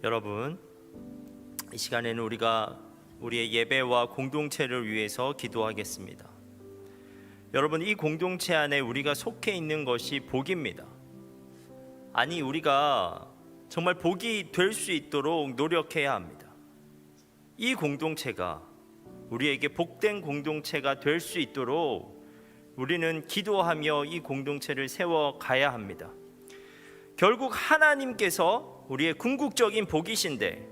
여러분, 이 시간에는 우리가 우리의 예배와 공동체를 위해서 기도하겠습니다. 여러분, 이 공동체 안에 우리가 속해 있는 것이 복입니다. 아니, 우리가 정말 복이 될 수 있도록 노력해야 합니다. 이 공동체가 우리에게 복된 공동체가 될 수 있도록 우리는 기도하며 이 공동체를 세워가야 합니다. 결국 하나님께서 우리의 궁극적인 복이신데,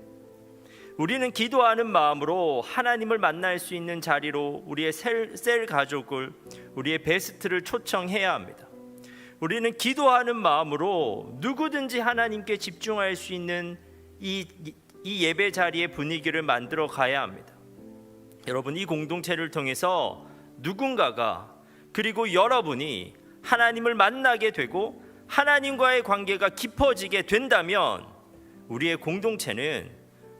우리는 기도하는 마음으로 하나님을 만날 수 있는 자리로 우리의 셀 가족을, 우리의 베스트를 초청해야 합니다. 우리는 기도하는 마음으로 누구든지 하나님께 집중할 수 있는 이 예배 자리의 분위기를 만들어 가야 합니다. 여러분, 이 공동체를 통해서 누군가가, 그리고 여러분이 하나님을 만나게 되고 하나님과의 관계가 깊어지게 된다면 우리의 공동체는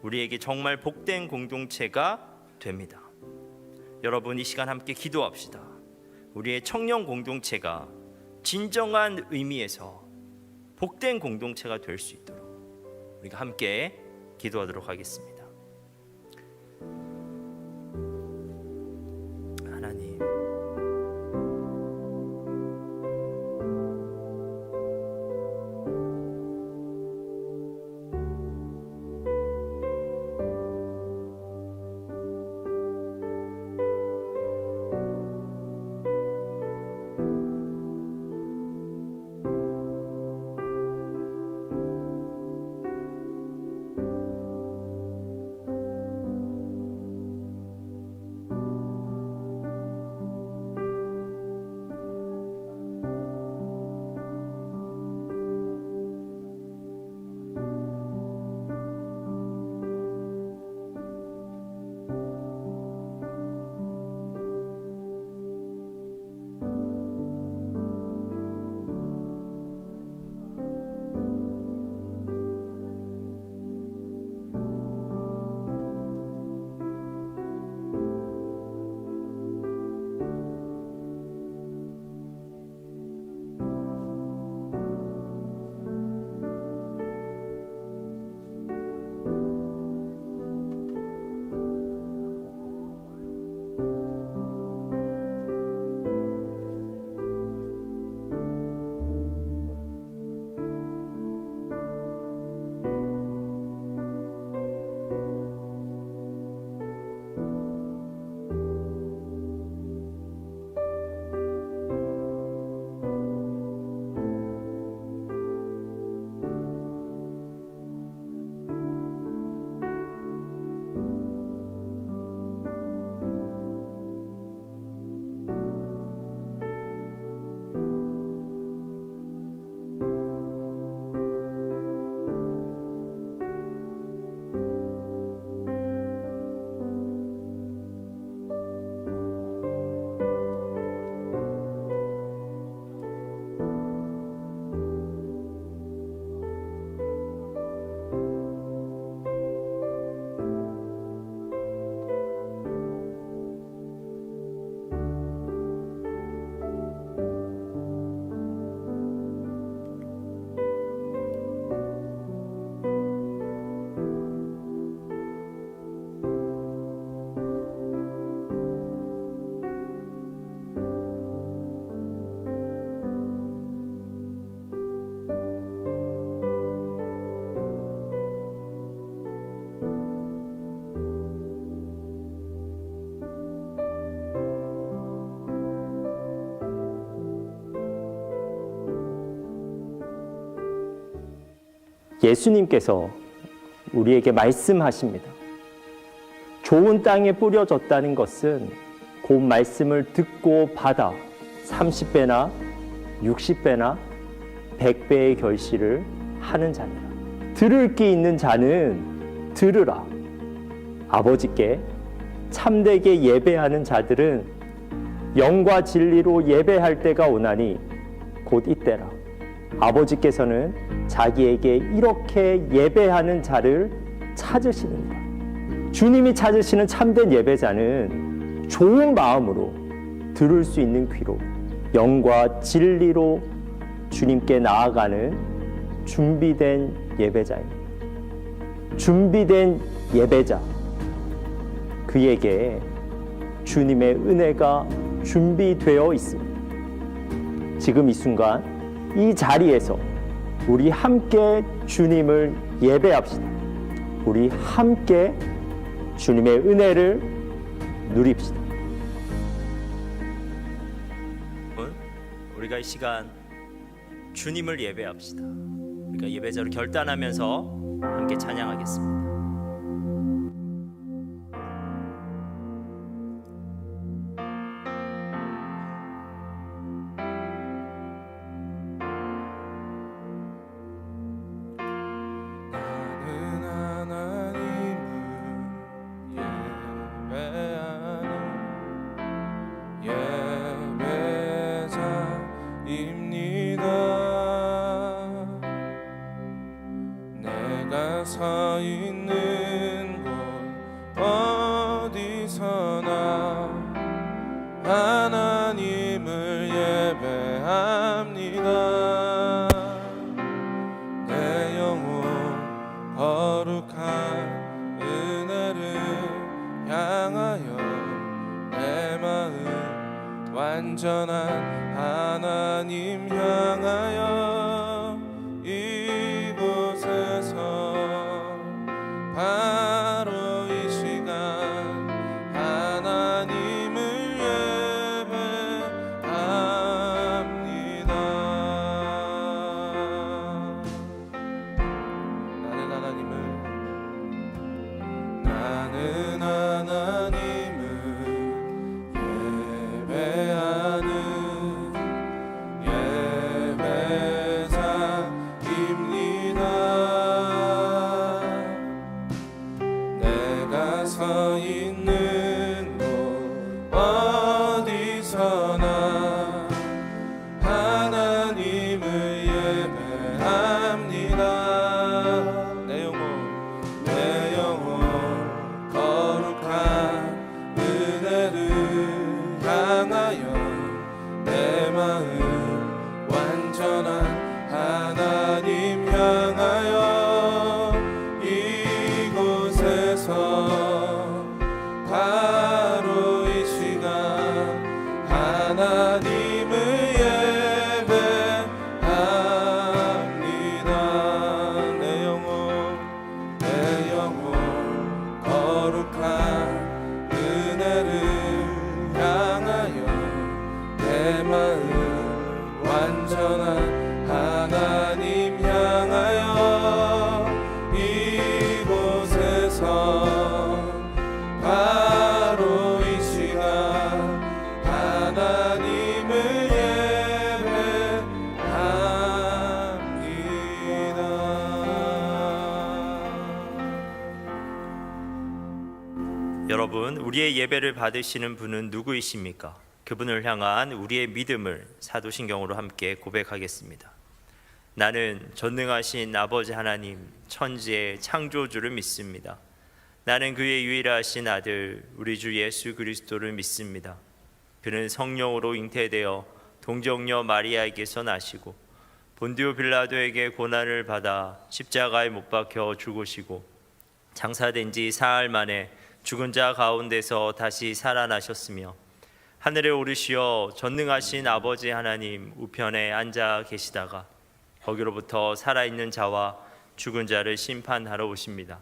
우리에게 정말 복된 공동체가 됩니다. 여러분, 이 시간 함께 기도합시다. 우리의 청년 공동체가 진정한 의미에서 복된 공동체가 될 수 있도록 우리가 함께 기도하도록 하겠습니다. 하나님, 예수님께서 우리에게 말씀하십니다. 좋은 땅에 뿌려졌다는 것은 그 말씀을 듣고 받아 30배나 60배나 100배의 결실을 하는 자니라. 들을 귀 있는 자는 들으라. 아버지께 참되게 예배하는 자들은 영과 진리로 예배할 때가 오나니 곧 이때라. 아버지께서는 자기에게 이렇게 예배하는 자를 찾으시느니라. 주님이 찾으시는 참된 예배자는 좋은 마음으로 들을 수 있는 귀로 영과 진리로 주님께 나아가는 준비된 예배자입니다. 준비된 예배자, 그에게 주님의 은혜가 준비되어 있습니다. 지금 이 순간 이 자리에서 우리 함께 주님을 예배합시다. 우리 함께 주님의 은혜를 누립시다. 우리가 이 시간 주님을 예배합시다. 우리가 예배자로 결단하면서 함께 찬양하겠습니다. 서 있는 곳 어디서나 하나님을 예배합니다. 내 영혼 거룩한 은혜를 향하여 내 마음 완전한 하나님 향하여 이곳에서 바로 이 시간 하나님을 예배합니다. 나는 하나님을 예배하는 예배자입니다. 서 있는 곳 어디서나 하나님을 예배합니다. 내 영혼 거룩한 은혜를 향하여 내 마음 완전한 하나님 향하여 이곳에서 바로 이 시간 하나님을 예배합니다. 내 영혼 거룩한 은혜를 향하여 내 마음 완전한 하나님 향하여 이곳에서 바로 이 시간 하나님을 예배합니다. 여러분, 우리의 예배를 받으시는 분은 누구이십니까? 그분을 향한 우리의 믿음을 사도신경으로 함께 고백하겠습니다. 나는 전능하신 아버지 하나님, 천지의 창조주를 믿습니다. 나는 그의 유일하신 아들 우리 주 예수 그리스도를 믿습니다. 그는 성령으로 잉태되어 동정녀 마리아에게서 나시고 본디오 빌라도에게 고난을 받아 십자가에 못 박혀 죽으시고 장사된 지 사흘 만에 죽은 자 가운데서 다시 살아나셨으며 하늘에 오르시어 전능하신 아버지 하나님 우편에 앉아 계시다가 거기로부터 살아있는 자와 죽은 자를 심판하러 오십니다.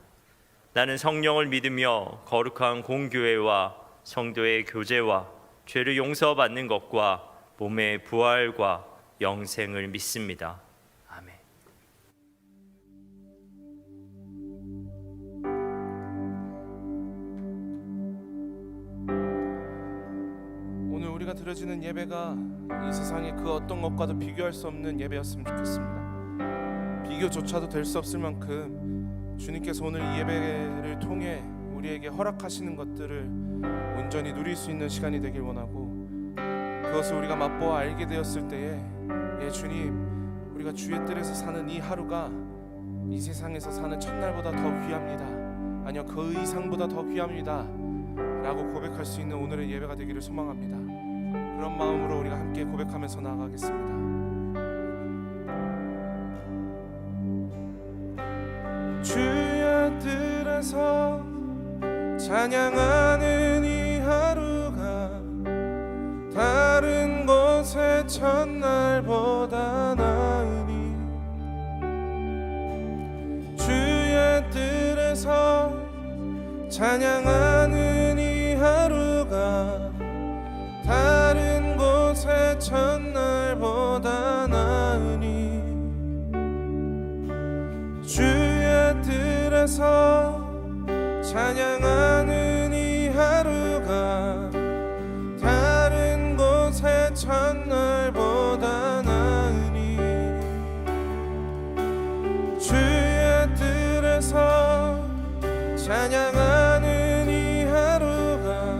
나는 성령을 믿으며 거룩한 공교회와 성도의 교제와 죄를 용서받는 것과 몸의 부활과 영생을 믿습니다. 아멘. 오늘 우리가 드려지는 예배가 이 세상의 그 어떤 것과도 비교할 수 없는 예배였으면 좋겠습니다. 비교조차도 될 수 없을 만큼 주님께서 오늘 이 예배를 통해 우리에게 허락하시는 것들을 온전히 누릴 수 있는 시간이 되길 원하고, 그것을 우리가 맛보아 알게 되었을 때에 주님, 우리가 주의 뜰에서 사는 이 하루가 이 세상에서 사는 첫날보다 더 귀합니다. 아니요, 그 이상보다 더 귀합니다 라고 고백할 수 있는 오늘의 예배가 되기를 소망합니다. 그런 마음으로 우리가 함께 고백하면서 나아가겠습니다. 주여 들에서 찬양하는 이 하루가 다른 곳의 첫날보다 나으니 주의 뜰에서 찬양하는 이 하루가 다른 곳의 첫날보다 나으니 주의 뜰에서 찬양하는 이 하루가 다른 곳의 첫날보다 나으니 주의 뜰에서 찬양하는 이 하루가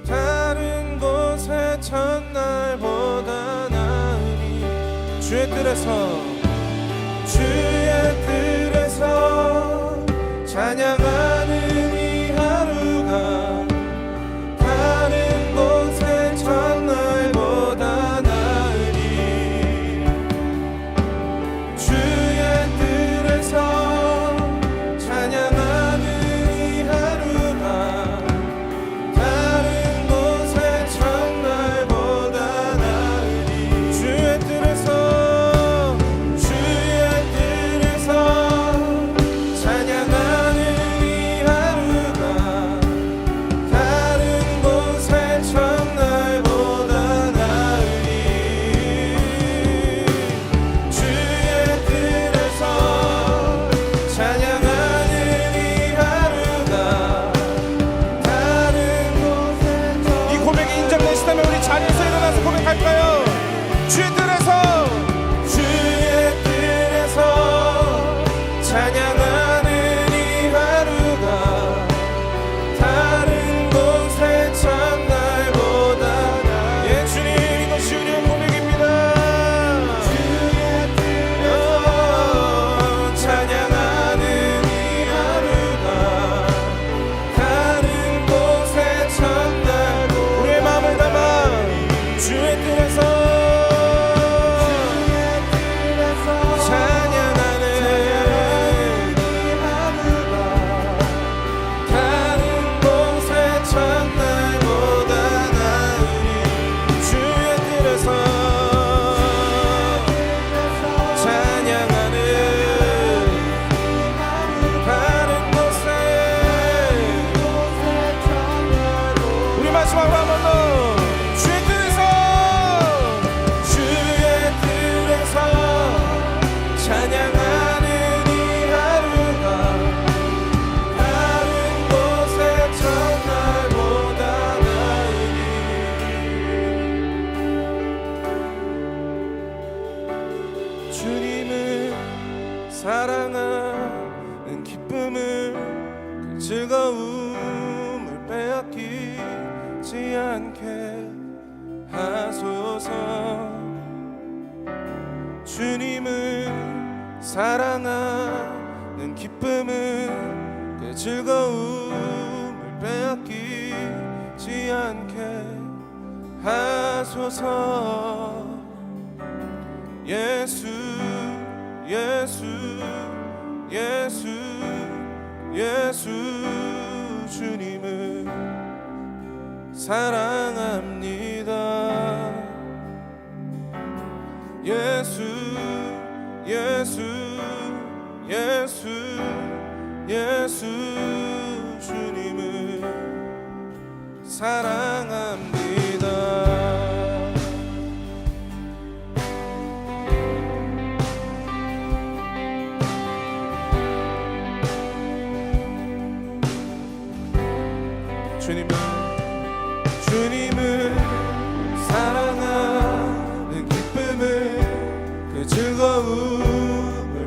다른 곳의 첫날보다 나으니 주의 뜰에서 찬양하는 이 하루가 다른 곳의 첫날보다 나으니 주의 뜰에서 찬양하는 이 하루가 다른 곳의 첫날보다 나으니 주의 뜰에서 찬양하는 이 하루가 다른 곳의 첫날보다 나으니 주의 뜰에서 찬양하는 이 하루가 다른 곳의 이 고백이 인정되시다면 우리 자리에서 일어나서 고백할까요? 주의 뜰에서 찬양하는 이 하루가 다른 곳의 첫날보다 예 주님 이것이 우리의 고백입니다 주의 뜰에서 찬양하는 이 하루가 다른 곳의 첫날보다 우리의 마음을 담아 주의 뜰에서 주님을 사랑하는 기쁨을 그 즐거움을 빼앗기지 않게 하소서 주님을 사랑하는 기쁨을 그 즐거움을 빼앗기지 않게 하소서 예수 예수 예수 예수 주님을 사랑합니다 예수 예수 예수 예수 주님을 사랑합니다 주님을 사랑하는 기쁨을 그 즐거움을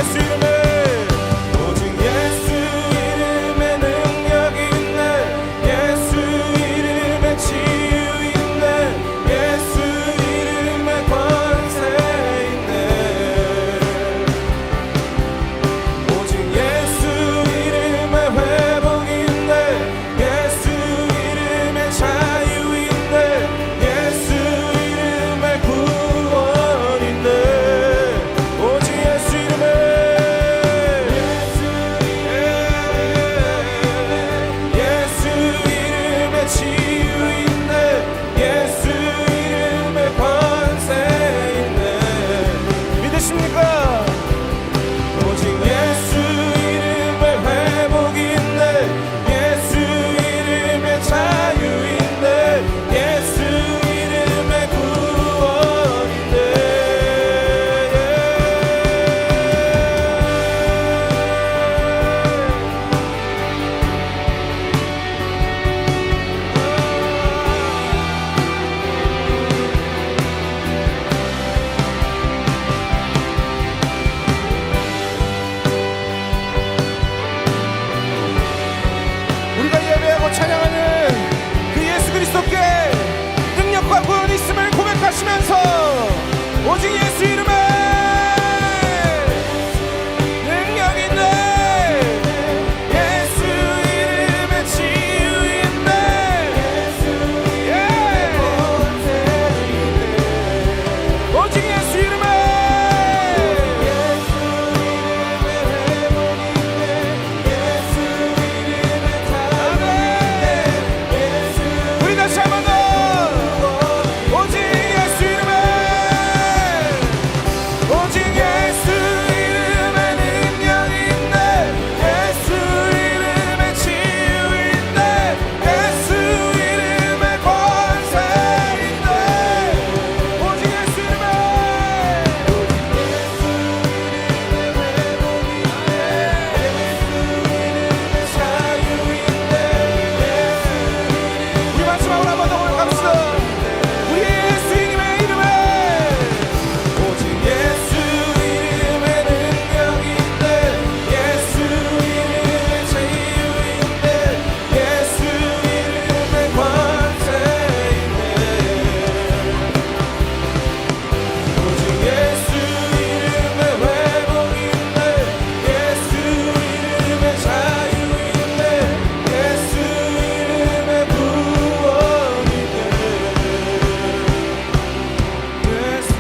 예수 이름에 오직 예수 이름에 능력이 있네 예수 이름에 치유 있네 예수 이름에 권세 있네 오직 예수 이름에 회복이 있네 예수 이름에 자유 있네 예수 이름에 구원 있네 오직 예수 이름에 예수 이름에 치유 있네 예수 이름에 권세 있네 믿으십니까? 오직 예수 이름에 회복이 있네 예수 이름에 자유 있네 예수 이름에 구원 있네 우리가 예배하고 찬양하는 그 예수 그리스도께 능력과 구원이 있음을 고백하시면서 오직 예수 이름에 능력 있네 예수 이름에 치유 있네 오직 예수 이름에 우리 다시 한번 더 오직 예수 이름에 오직 예수 이름에 능력이 있네 예수 이름에 치유 있네 예수 이름에 권세 있네 오직 예수 이름에 자유 있네 우리 마지막으로 한 번 더 고백합시다 우리 예수님의 이름에 오직 예수 이름에 능력이 있네 예수 이름에 자유 있네 예수 이름에 권세 있네 오직 예수 이름에 회복이 있네 예수 이름에 자유 있네 예수 이름에 구원 있네 예수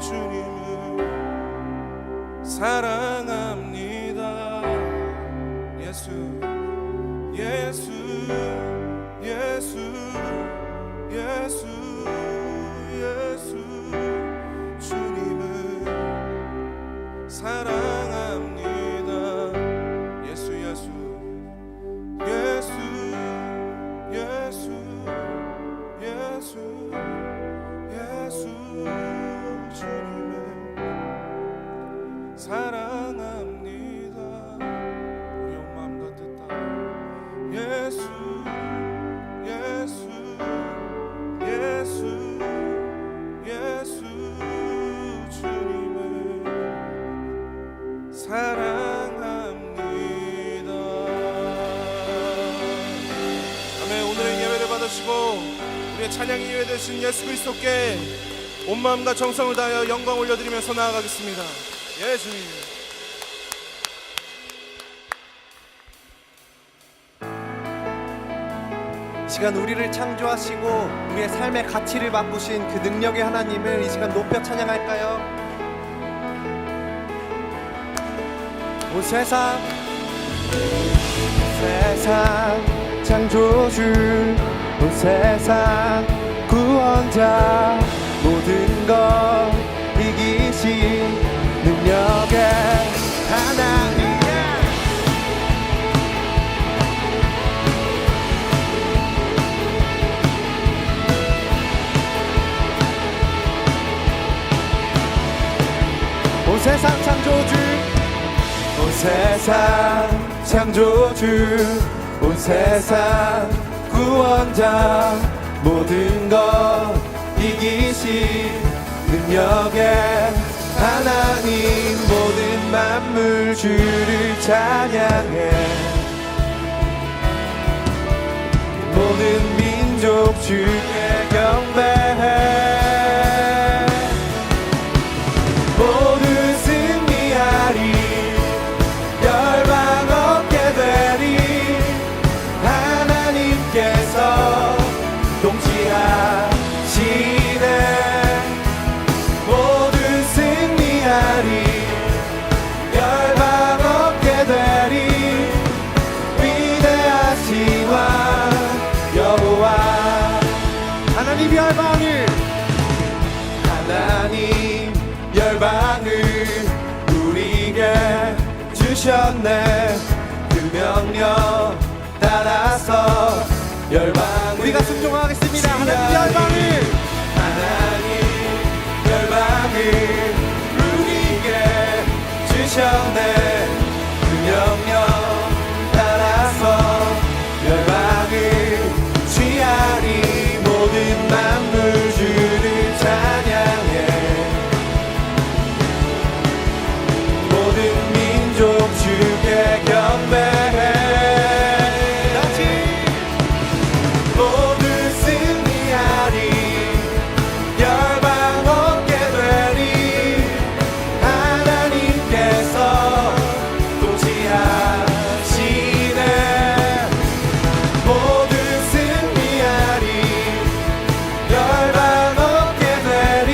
주님을 사랑합니다 예수 주님을 사랑합니다 예수 주님을 사랑합니다 우리 온 마음과 뜻 다 예수 주님을 사랑합니다 아멘 오늘의 예배를 받으시고 우리의 찬양이 예배되신 예수 그리스도께 온 마음과 정성을 다하여 영광 올려드리면서 나아가겠습니다 예 주님 이 시간 우리를 창조하시고 우리의 삶의 가치를 바꾸신 그 능력의 하나님을 이 시간 높여 찬양할까요? 온 세상 창조주 온 세상 구원자 모든 것 이기신 능력의 하나님 온 세상 창조주 온 세상 창조주 온 세상 구원자 모든 것 이기신 능력의 하나님 모든 만물 주를 찬양해 모든 민족 주께 경배해 모두 승리하리 열방 얻게 되리 하나님께서 통치하시네 모두 승리하리 열방 얻게 되리 위대하신 왕 여호와 하나님 열방을 우리에게 주셨네 그 명령 따라서 열방을 우리가 순종하겠습니다. 하나님 열방을 우리에게 주셨네 그 명령 따라서 열방을 취하리 모든 만물 주를 찬양해 모든 민족 주께 경배해 모두 승리하리 열방 얻게 되리 하나님께서 통치하시네 모두 승리하리 열방 얻게 되리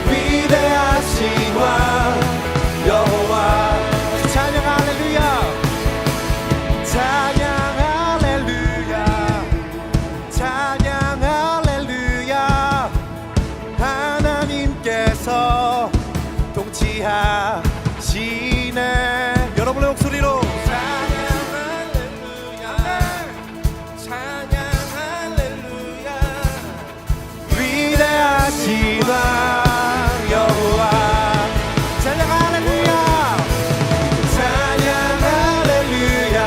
위대하신 왕 여호와 찬양 할렐루야 찬양 할렐루야 찬양 할렐루야 하나님께서 통치하시네 여러분의 목소리로 찬양 할렐루야 찬양 할렐루야 위대하신 왕 여호와 찬양 할렐루야 찬양 할렐루야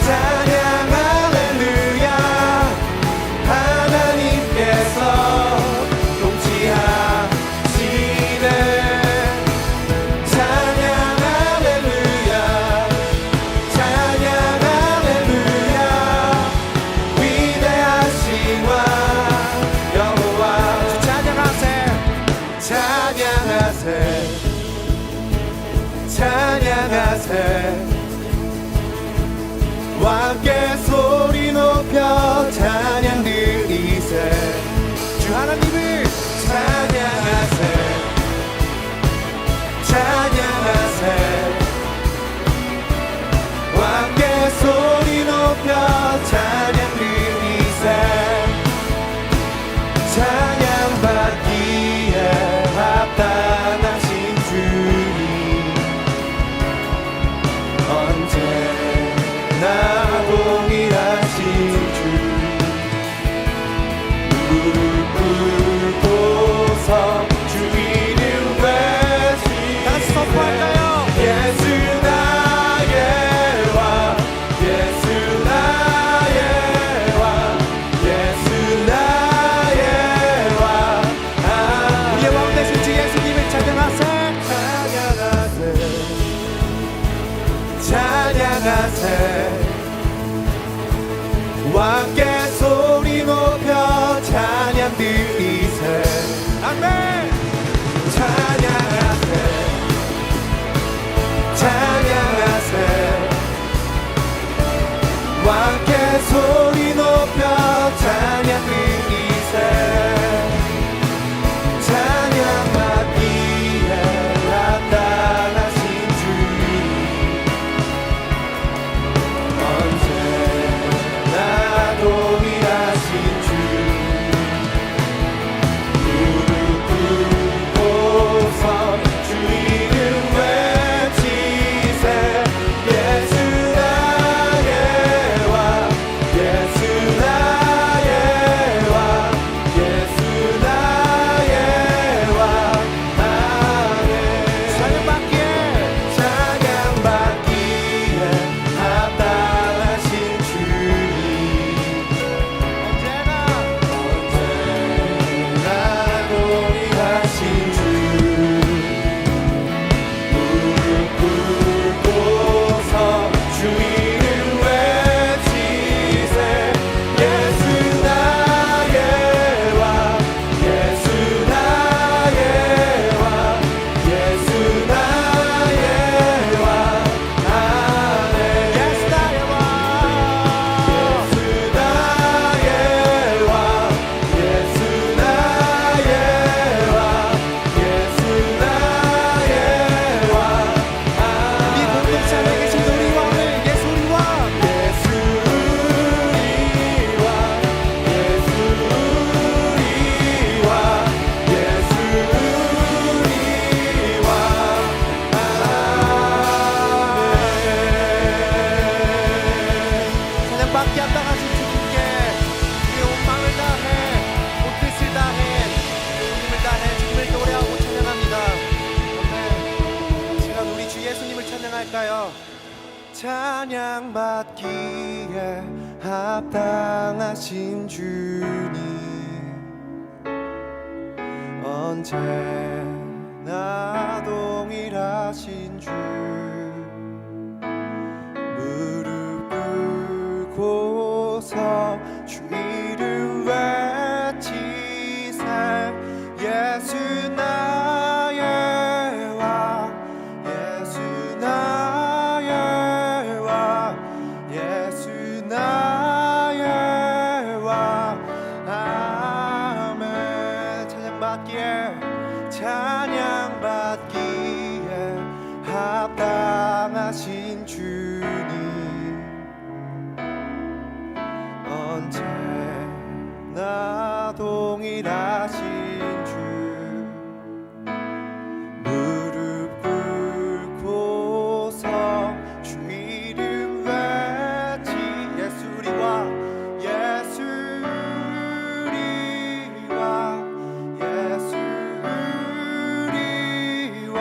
찬양 할렐루야 하나님께서 통치하시네 찬양 할렐루야 찬양 할렐루야 위대하신 왕 여호와 찬양하세 찬양하세 찬양하세 왕께 소리 높여 찬양 드리세 주 하나님을 찬양하세 찬양하세 왕께 소리 높여 찬양 드리세 찬양받기에 합당하신 주님 언제나 동일하신 주 무릎 꿇고서 주 이름 외치 다시 선포할까요? 예수 나의 왕 예수 나의 왕 예수 나의 왕 우리의 왕 되신 주 예수님을 찬양하세 찬양하세 왕께 소리 높여 찬양 드리세 아멘 찬양하세 찬양하세 왕께 소리 높여 찬양 드리세 찬양받기에 합당하신 주님 언제나 찬양받기에 합당하신 주님, 언제나 동일하신 주, 무릎 꿇고서 주 이름 외치세. 예수 나의 왕, 예수 나의 왕, 예수 나의 왕. 아멘. 찬양받기에 합당하신 주님, 언제나 동일하신 주, 무릎 꿇고서 주 이름 외치. 예수 우리 왕, 예수 우리 왕, 예수 우리 왕,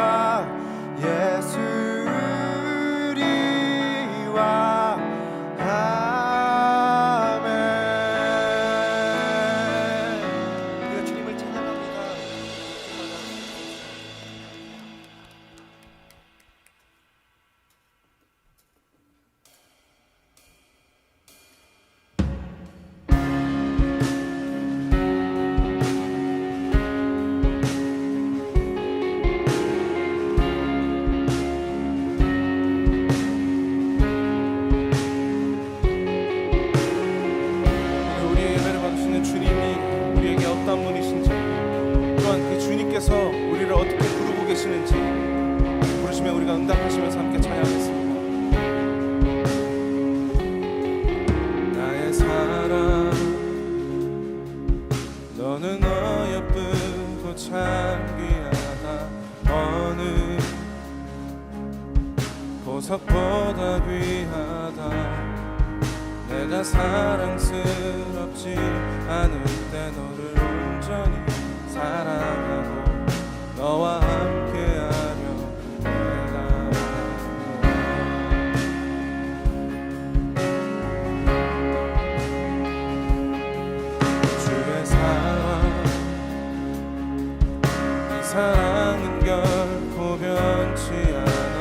예수 우리 왕. 아멘. 우리가 주님을 찬양합니다. 우리의 예배를 받으시는 주님이 우리에게 어떤 분이신지, 또한 그 주님께서 우리를 어떻게 부르고 계시는지 부르시면 우리가 응답하시면서 함께 찬양하겠습니다. 나의 사랑, 너는 어여쁘고 참 귀하다. 어느 보석보다 귀하다. 내가 사랑스럽지 않을 때 너를 온전히 사랑하고 너와 함께하며 내가 주의 사랑, 이 사랑은 결코 변치 않아.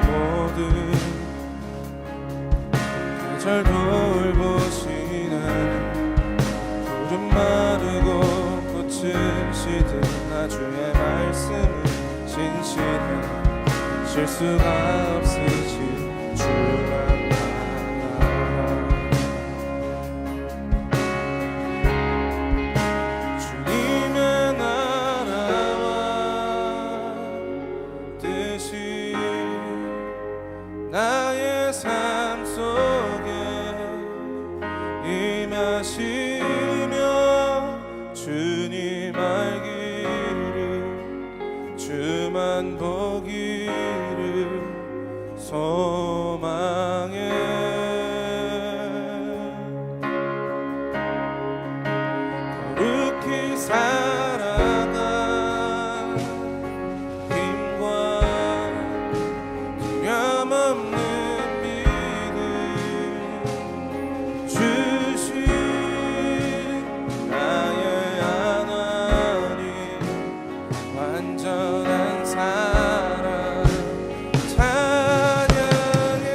모든 계절 돌보시네. 푸른 마르고 꽃은 시든 나 주의 말씀은 신실해. 실수가 없으신 주만 알아. 주님의 나라와 뜻이 나의 삶 속에 임하시며 주님 알기를, 주만 보기를 소망해. 거룩히 살아가 힘과 두려움없는 믿음 주신 나의 하나님, 완전한 사랑 찬양해.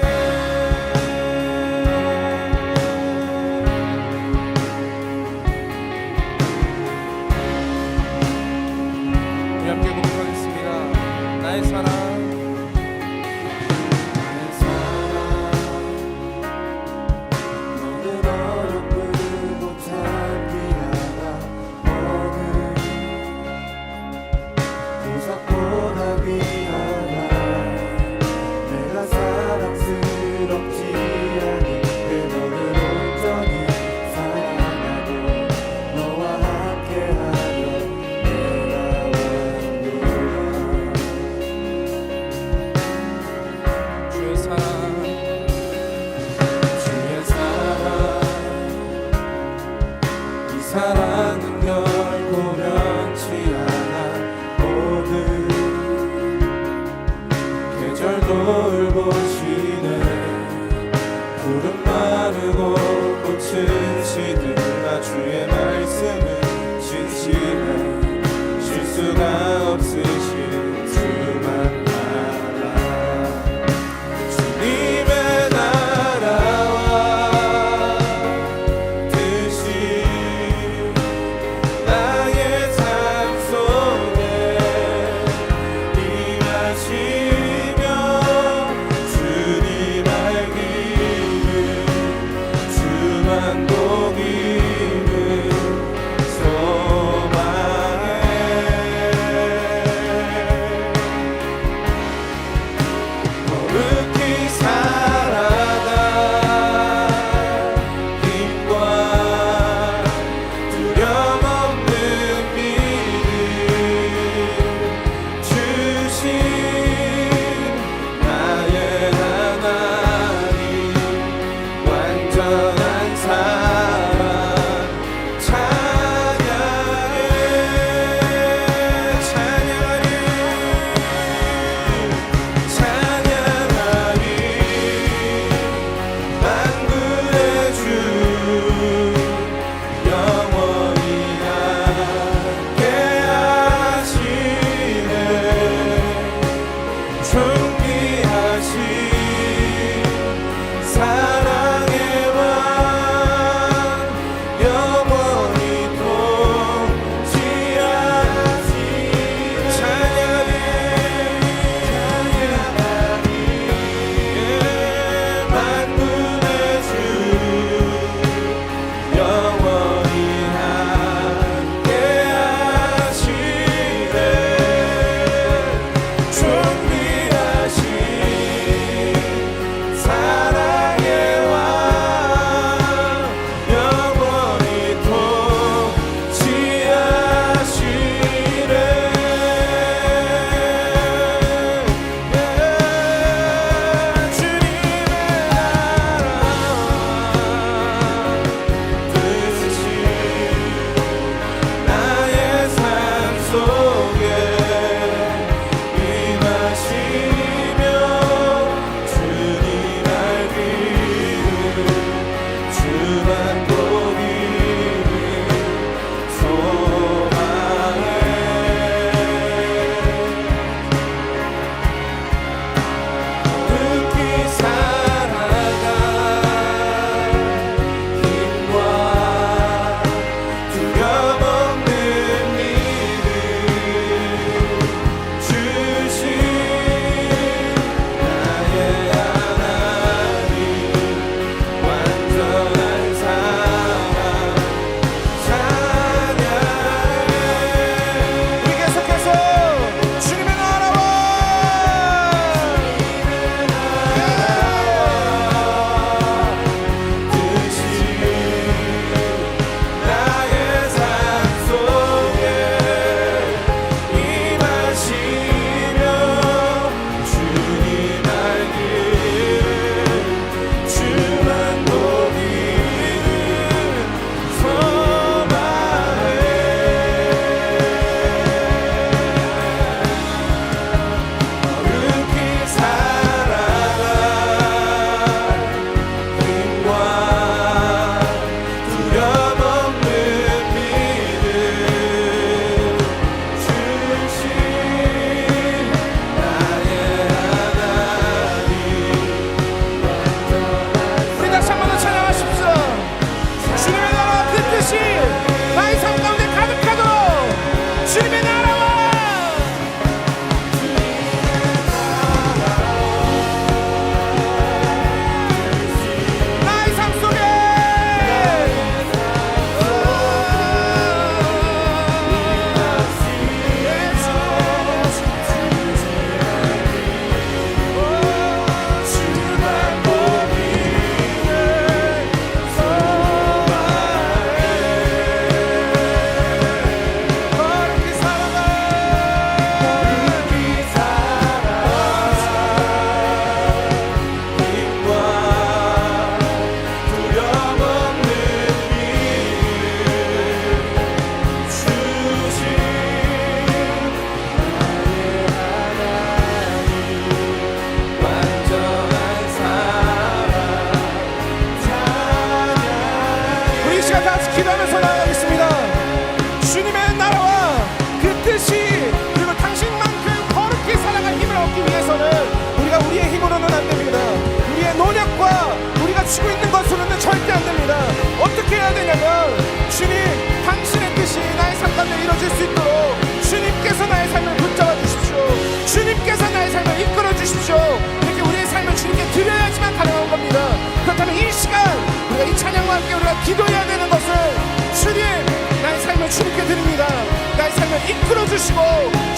주시고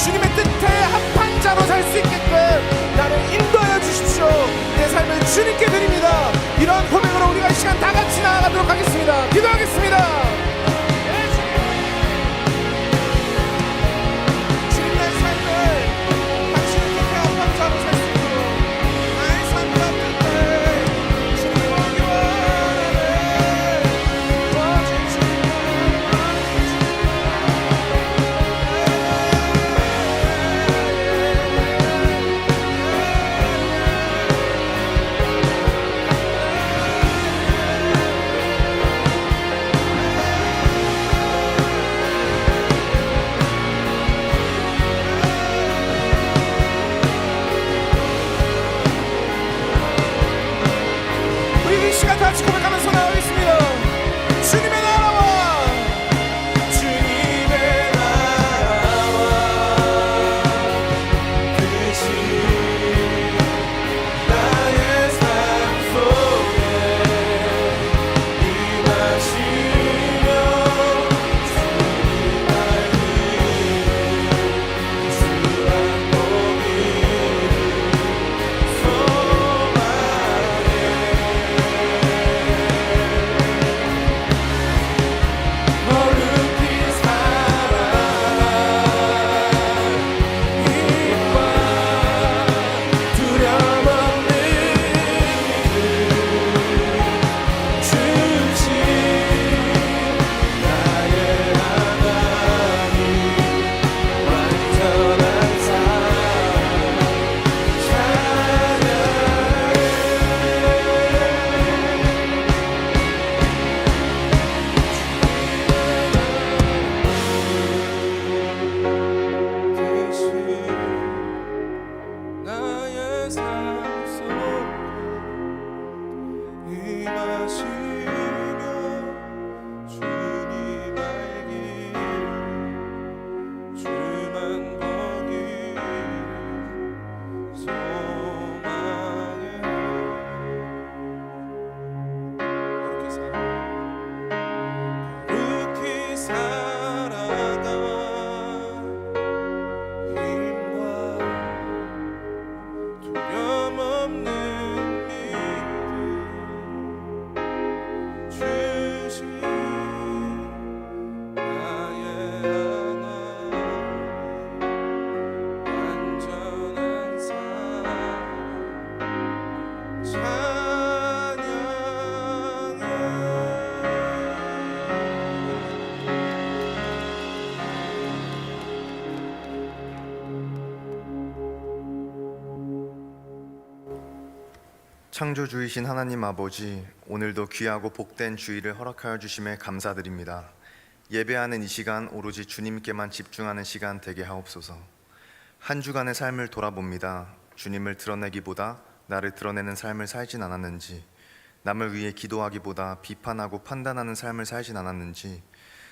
주님의 뜻에 합한 자로 살 수 있게끔 나를 인도하여 주십시오. 내 삶을 주님께 드립니다. 이런 고백으로 우리가 이 시간 다 같이 나아가도록 하겠습니다. 기도하겠습니다. 주님 내 삶을 당신의 뜻에 합한 자로 살 수 있도록 나의 삶과 뜻에 주님 보기 원하네. 도와주시오. 우리 이 시간 다 같이 고백하면서 나가겠습니다. 주님의 나라와 주님의 나라와 뜻이 나의 삶 속에 임하시며 주님 알기를 주한 보기를 소망해 어렵게 살아가 힘과 두려움 없는 믿음 주신 나의 하나님 완전한 사랑 찬양해 뜻이 나의 삶 속에 임하시며 주님 알기를 주만 보기를 소망해 그렇게 살아가 힘과 두려움 없는 믿음 주신 나의 하나님 완전한 사랑 창조주이신 하나님 아버지, 오늘도 귀하고 복된 주일을 허락하여 주심에 감사드립니다. 예배하는 이 시간 오로지 주님께만 집중하는 시간 되게 하옵소서. 한 주간의 삶을 돌아봅니다. 주님을 드러내기보다 나를 드러내는 삶을 살진 않았는지, 남을 위해 기도하기보다 비판하고 판단하는 삶을 살진 않았는지,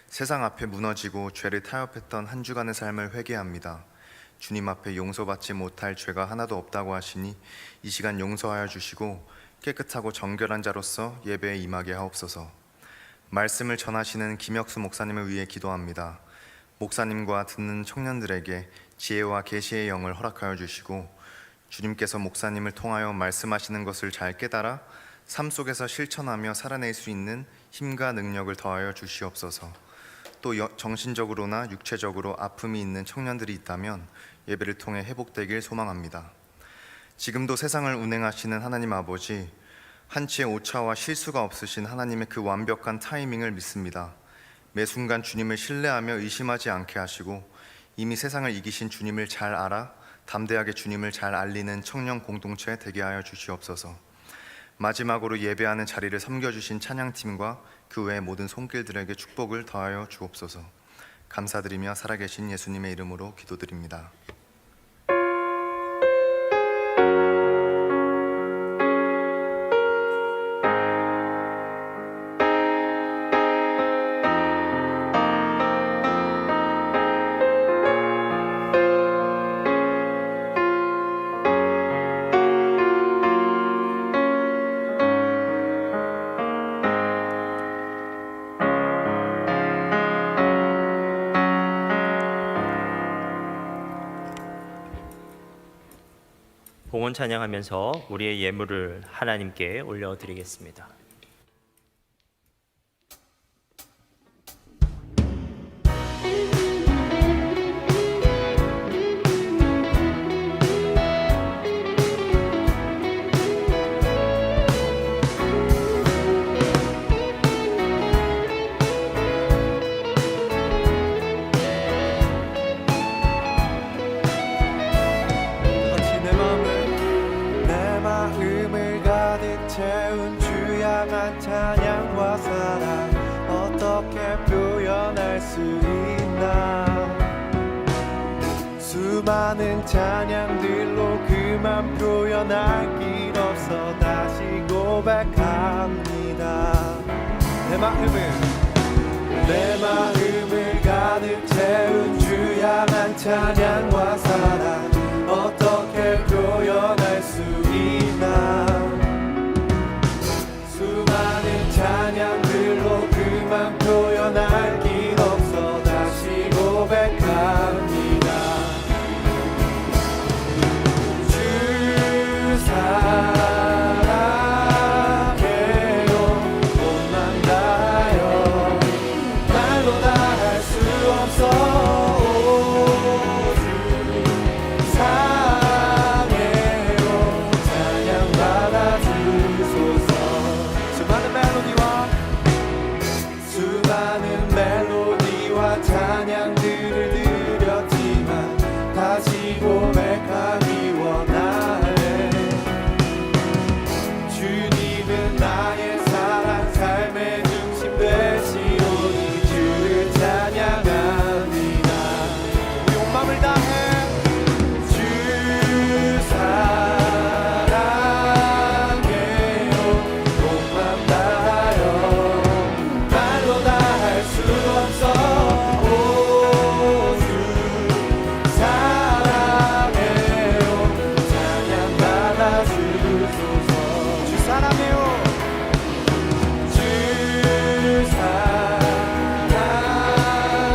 세상 앞에 무너지고 죄를 타협했던 한 주간의 삶을 회개합니다. 주님 앞에 용서받지 못할 죄가 하나도 없다고 하시니 이 시간 용서하여 주시고 깨끗하고 정결한 자로서 예배에 임하게 하옵소서. 말씀을 전하시는 김혁수 목사님을 위해 기도합니다. 목사님과 듣는 청년들에게 지혜와 계시의 영을 허락하여 주시고 주님께서 목사님을 통하여 말씀하시는 것을 잘 깨달아 삶 속에서 실천하며 살아낼 수 있는 힘과 능력을 더하여 주시옵소서. 또 정신적으로나 육체적으로 아픔이 있는 청년들이 있다면 예배를 통해 회복되길 소망합니다. 지금도 세상을 운행하시는 하나님 아버지, 한치의 오차와 실수가 없으신 하나님의 그 완벽한 타이밍을 믿습니다. 매 순간 주님을 신뢰하며 의심하지 않게 하시고 이미 세상을 이기신 주님을 잘 알아 담대하게 주님을 잘 알리는 청년 공동체 되게 하여 주시옵소서. 마지막으로 예배하는 자리를 섬겨주신 찬양팀과 그 외의 모든 손길들에게 축복을 더하여 주옵소서. 감사드리며 살아계신 예수님의 이름으로 기도드립니다. 봉헌 찬양하면서 우리의 예물을 하나님께 올려드리겠습니다. 같이 내 마음을 가득 채운 주 향한 찬양과 사랑 어떻게 표현할 수 있나. 수많은 찬양들로 그만 표현할 길 없어 다시 고백합니다. 내 마음을 가득 채운 주 향한 찬양과 사랑 어떻게 표현할 수 있나. 수많은 찬양들로 그만 표현할 길 없어 다시 고백합니다. 주 사랑해요 몸만 다하여 말로 다 할 수 없어. 오, 주 사랑해요 찬양 받아주소서. 수많은 멜로디와 찬양들을 드렸지만 다시 고백하기 원하네. 주님은 나의 사랑 삶의 중심 되시오니 주를 찬양합니다. 우리 온 마음을 다해 주 사랑해요 몸만 다하여 말로 다 할 수 없어. 오, 주 사랑해요 찬양 받아주소서. 주 사랑해요 주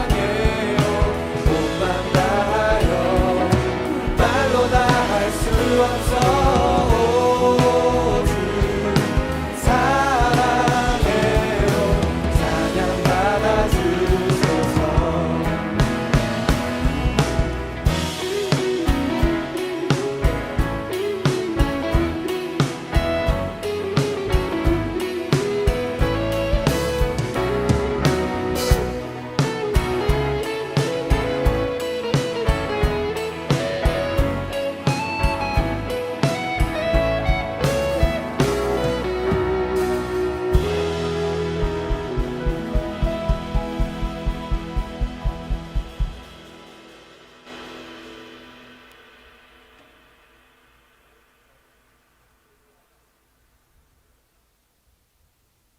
사랑해요 몸만 다하여 말로 다 할 수 없어. 오, 주 사랑해요 찬양 받아주소서.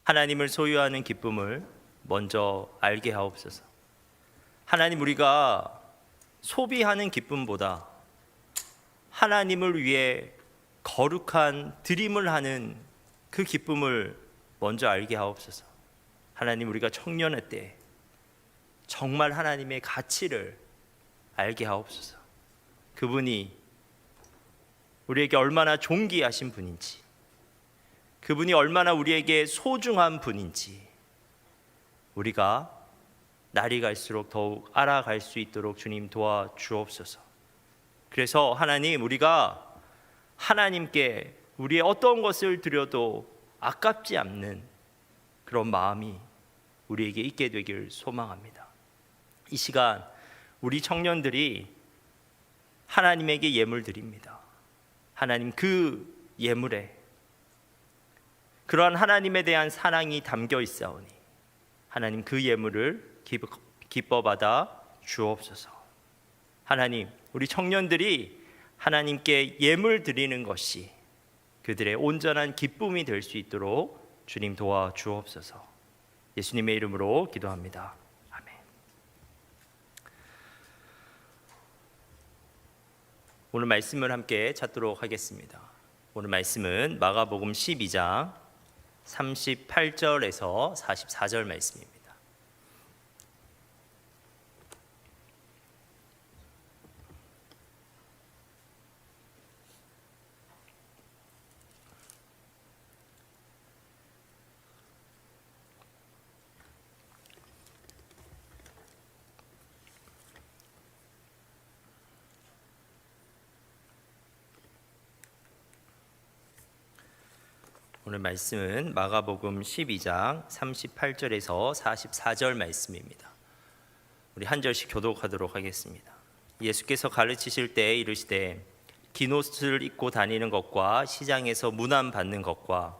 하나님을 소유하는 기쁨을 먼저 알게 하옵소서. 하나님, 우리가 소비하는 기쁨보다 하나님을 위해 거룩한 드림을 하는 그 기쁨을 먼저 알게 하옵소서. 하나님, 우리가 청년의 때 정말 하나님의 가치를 알게 하옵소서. 그분이 우리에게 얼마나 존귀하신 분인지, 그분이 얼마나 우리에게 소중한 분인지 우리가 날이 갈수록 더욱 알아갈 수 있도록 주님 도와주옵소서. 그래서 하나님, 우리가 하나님께 우리의 어떤 것을 드려도 아깝지 않는 그런 마음이 우리에게 있게 되길 소망합니다. 이 시간 우리 청년들이 하나님에게 예물 드립니다. 하나님, 그 예물에 그러한 하나님에 대한 사랑이 담겨 있사오니 하나님, 그 예물을 기뻐 받아 주옵소서. 하나님, 우리 청년들이 하나님께 예물 드리는 것이 그들의 온전한 기쁨이 될 수 있도록 주님 도와주옵소서. 예수님의 이름으로 기도합니다. 아멘. 오늘 말씀을 함께 찾도록 하겠습니다. 오늘 말씀은 마가복음 12장 38절에서 44절 말씀입니다. 오늘 말씀은 마가복음 12장 38절에서 44절 말씀입니다. 우리 한 절씩 교독하도록 하겠습니다. 예수께서 가르치실 때 이르시되 긴 옷을 입고 다니는 것과 시장에서 문안 받는 것과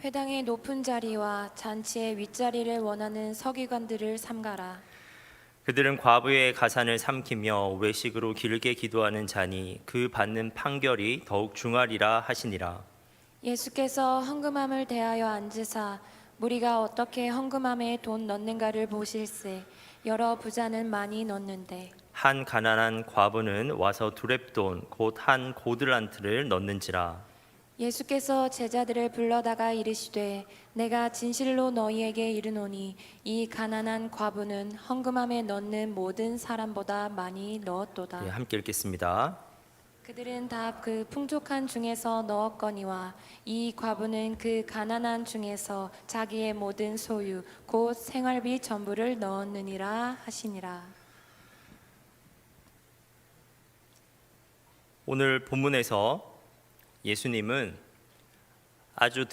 회당의 높은 자리와 잔치의 윗자리를 원하는 서기관들을 삼가라. 그들은 과부의 가산을 삼키며 외식으로 길게 기도하는 자니 그 받는 판결이 더욱 중하리라 하시니라. 예수께서 헌금함을 대하여 앉으사 무리가 어떻게 헌금함에 돈 넣는가를 보실세. 여러 부자는 많이 넣는데 한 가난한 과부는 와서 두렙돈 곧 한 고들란트를 넣는지라. 예수께서 제자들을 불러다가 이르시되 내가 진실로 너희에게 이르노니 이 가난한 과부는 헌금함에 넣는 모든 사람보다 많이 넣었도다. 함께 읽겠습니다. 그들은 다 그 풍족한 중에서 넣었거니와 이 과부는 그 가난한 중에서 자기의 모든 소유 곧 생활비 전부를 넣었느니라 하시니라. 오늘 본문에서 예수님은 아주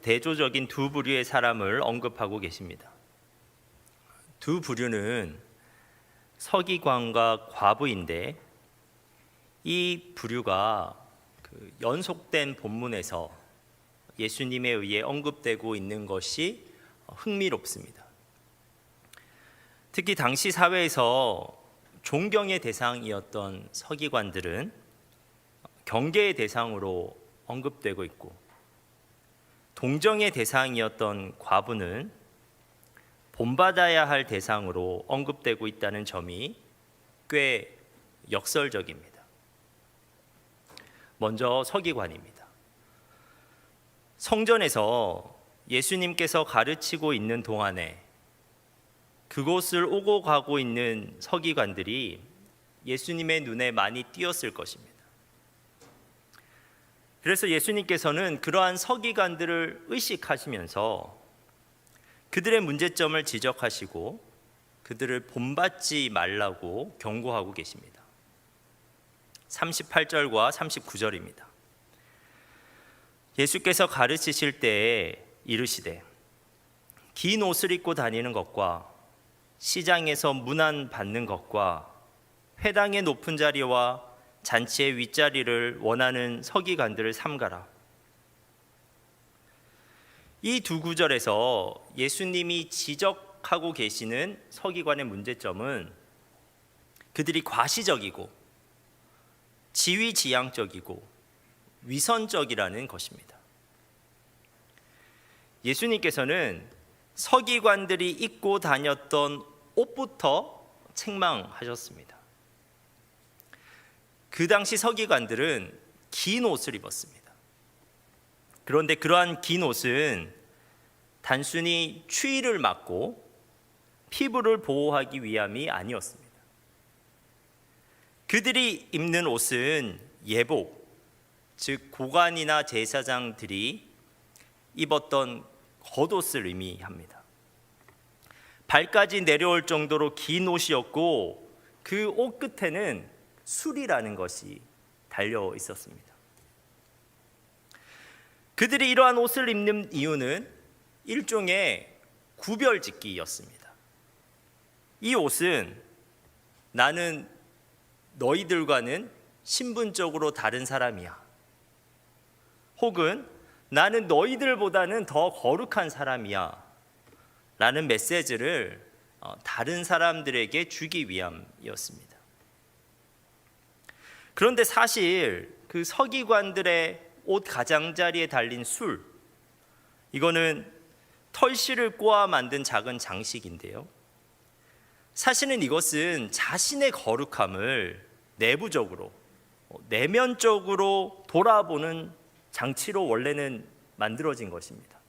대조적인 두 부류의 사람을 언급하고 계십니다. 두 부류는 서기관과 과부인데 이 부류가 연속된 본문에서 예수님에 의해 언급되고 있는 것이 흥미롭습니다. 특히 당시 사회에서 존경의 대상이었던 서기관들은 경계의 대상으로 언급되고 있고 동정의 대상이었던 과부는 본받아야 할 대상으로 언급되고 있다는 점이 꽤 역설적입니다. 먼저 서기관입니다. 성전에서 예수님께서 가르치고 있는 동안에 그곳을 오고 가고 있는 서기관들이 예수님의 눈에 많이 띄었을 것입니다. 그래서 예수님께서는 그러한 서기관들을 의식하시면서 그들의 문제점을 지적하시고 그들을 본받지 말라고 경고하고 계십니다. 38절과 39절입니다. 예수께서 가르치실 때에 이르시되 긴 옷을 입고 다니는 것과 시장에서 문안 받는 것과 회당의 높은 자리와 잔치의 윗자리를 원하는 서기관들을 삼가라. 이 두 구절에서 예수님이 지적하고 계시는 서기관의 문제점은 그들이 과시적이고 지위지향적이고 위선적이라는 것입니다. 예수님께서는 서기관들이 입고 다녔던 옷부터 책망하셨습니다. 그 당시 서기관들은 긴 옷을 입었습니다. 그런데 그러한 긴 옷은 단순히 추위를 막고 피부를 보호하기 위함이 아니었습니다. 그들이 입는 옷은 예복, 즉 고관이나 제사장들이 입었던 겉옷을 의미합니다. 발까지 내려올 정도로 긴 옷이었고 그 옷 끝에는 술이라는 것이 달려 있었습니다. 그들이 이러한 옷을 입는 이유는 일종의 구별짓기였습니다. 이 옷은 나는 너희들과는 신분적으로 다른 사람이야. 혹은 나는 너희들보다는 더 거룩한 사람이야. 라는 메시지를 다른 사람들에게 주기 위함이었습니다. 그런데 사실 그 서기관들의 옷 가장자리에 달린 술, 이거는 털실을 꼬아 만든 작은 장식인데요. 사실은 이것은 자신의 거룩함을 내부적으로, 내면적으로 돌아보는 장치로 원래는 만들어진 것입니다.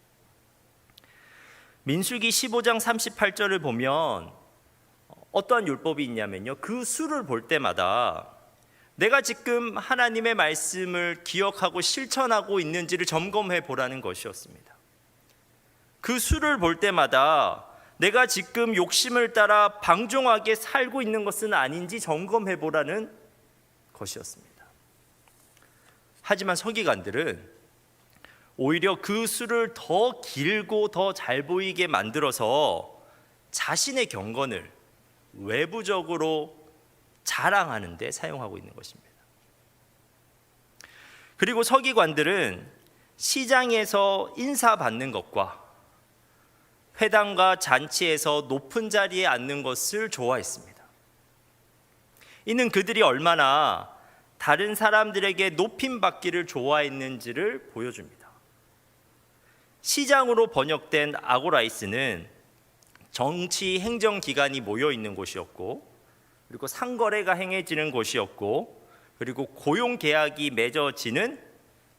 민수기 15장 38절을 보면 어떠한 율법이 있냐면요, 그 술을 볼 때마다 내가 지금 하나님의 말씀을 기억하고 실천하고 있는지를 점검해 보라는 것이었습니다. 그 수를 볼 때마다 내가 지금 욕심을 따라 방종하게 살고 있는 것은 아닌지 점검해 보라는 것이었습니다. 하지만 서기관들은 오히려 그 수를 더 길고 더 잘 보이게 만들어서 자신의 경건을 외부적으로 자랑하는 데 사용하고 있는 것입니다. 그리고 서기관들은 시장에서 인사받는 것과 회당과 잔치에서 높은 자리에 앉는 것을 좋아했습니다. 이는 그들이 얼마나 다른 사람들에게 높임받기를 좋아했는지를 보여줍니다. 시장으로 번역된 아고라이스는 정치 행정기관이 모여 있는 곳이었고, 그리고 상거래가 행해지는 곳이었고, 그리고 고용계약이 맺어지는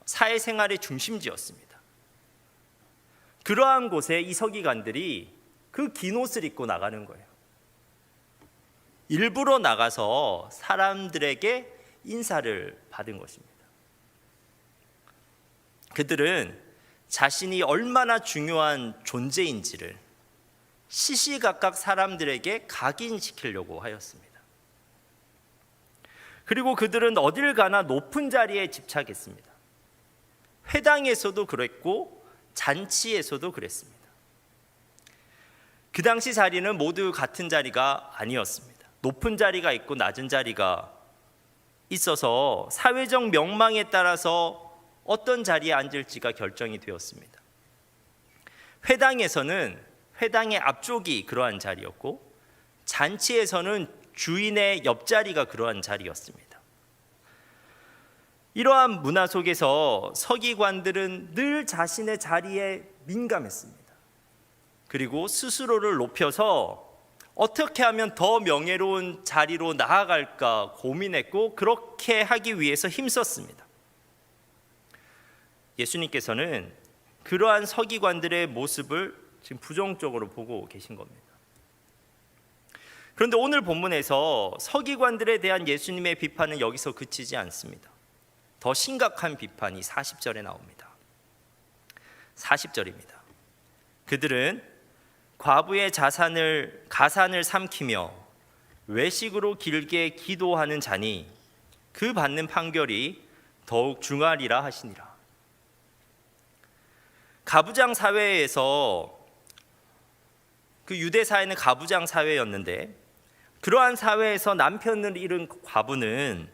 사회생활의 중심지였습니다. 그러한 곳에 이 서기관들이 그 긴 옷을 입고 나가는 거예요. 일부러 나가서 사람들에게 인사를 받은 것입니다. 그들은 자신이 얼마나 중요한 존재인지를 시시각각 사람들에게 각인시키려고 하였습니다. 그리고 그들은 어딜 가나 높은 자리에 집착했습니다. 회당에서도 그랬고 잔치에서도 그랬습니다. 그 당시 자리는 모두 같은 자리가 아니었습니다. 높은 자리가 있고 낮은 자리가 있어서 사회적 명망에 따라서 어떤 자리에 앉을지가 결정이 되었습니다. 회당에서는 회당의 앞쪽이 그러한 자리였고, 잔치에서는 주인의 옆자리가 그러한 자리였습니다. 이러한 문화 속에서 서기관들은 늘 자신의 자리에 민감했습니다. 그리고 스스로를 높여서 어떻게 하면 더 명예로운 자리로 나아갈까 고민했고, 그렇게 하기 위해서 힘썼습니다. 예수님께서는 그러한 서기관들의 모습을 지금 부정적으로 보고 계신 겁니다. 그런데 오늘 본문에서 서기관들에 대한 예수님의 비판은 여기서 그치지 않습니다. 더 심각한 비판이 40절에 나옵니다. 40절입니다. 그들은 과부의 가산을 삼키며 외식으로 길게 기도하는 자니 그 받는 판결이 더욱 중하리라 하시니라. 가부장 사회에서, 그 유대 사회는 가부장 사회였는데, 그러한 사회에서 남편을 잃은 과부는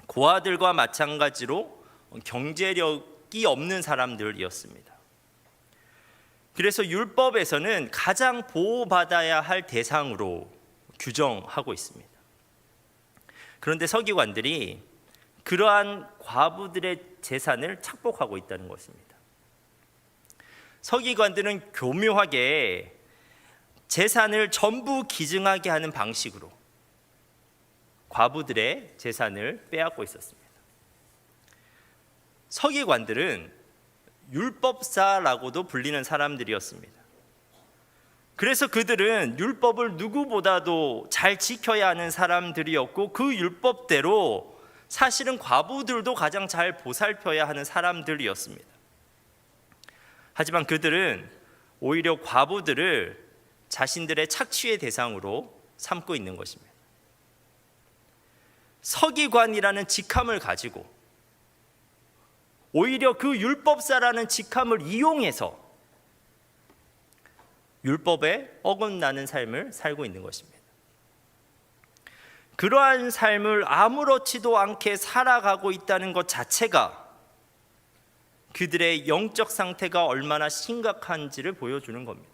고아들과 마찬가지로 경제력이 없는 사람들이었습니다. 그래서 율법에서는 가장 보호받아야 할 대상으로 규정하고 있습니다. 그런데 서기관들이 그러한 과부들의 재산을 착복하고 있다는 것입니다. 서기관들은 교묘하게 재산을 전부 기증하게 하는 방식으로 과부들의 재산을 빼앗고 있었습니다. 서기관들은 율법사라고도 불리는 사람들이었습니다. 그래서 그들은 율법을 누구보다도 잘 지켜야 하는 사람들이었고, 그 율법대로 사실은 과부들도 가장 잘 보살펴야 하는 사람들이었습니다. 하지만 그들은 오히려 과부들을 자신들의 착취의 대상으로 삼고 있는 것입니다. 서기관이라는 직함을 가지고 오히려 그 율법사라는 직함을 이용해서 율법에 어긋나는 삶을 살고 있는 것입니다. 그러한 삶을 아무렇지도 않게 살아가고 있다는 것 자체가 그들의 영적 상태가 얼마나 심각한지를 보여주는 겁니다.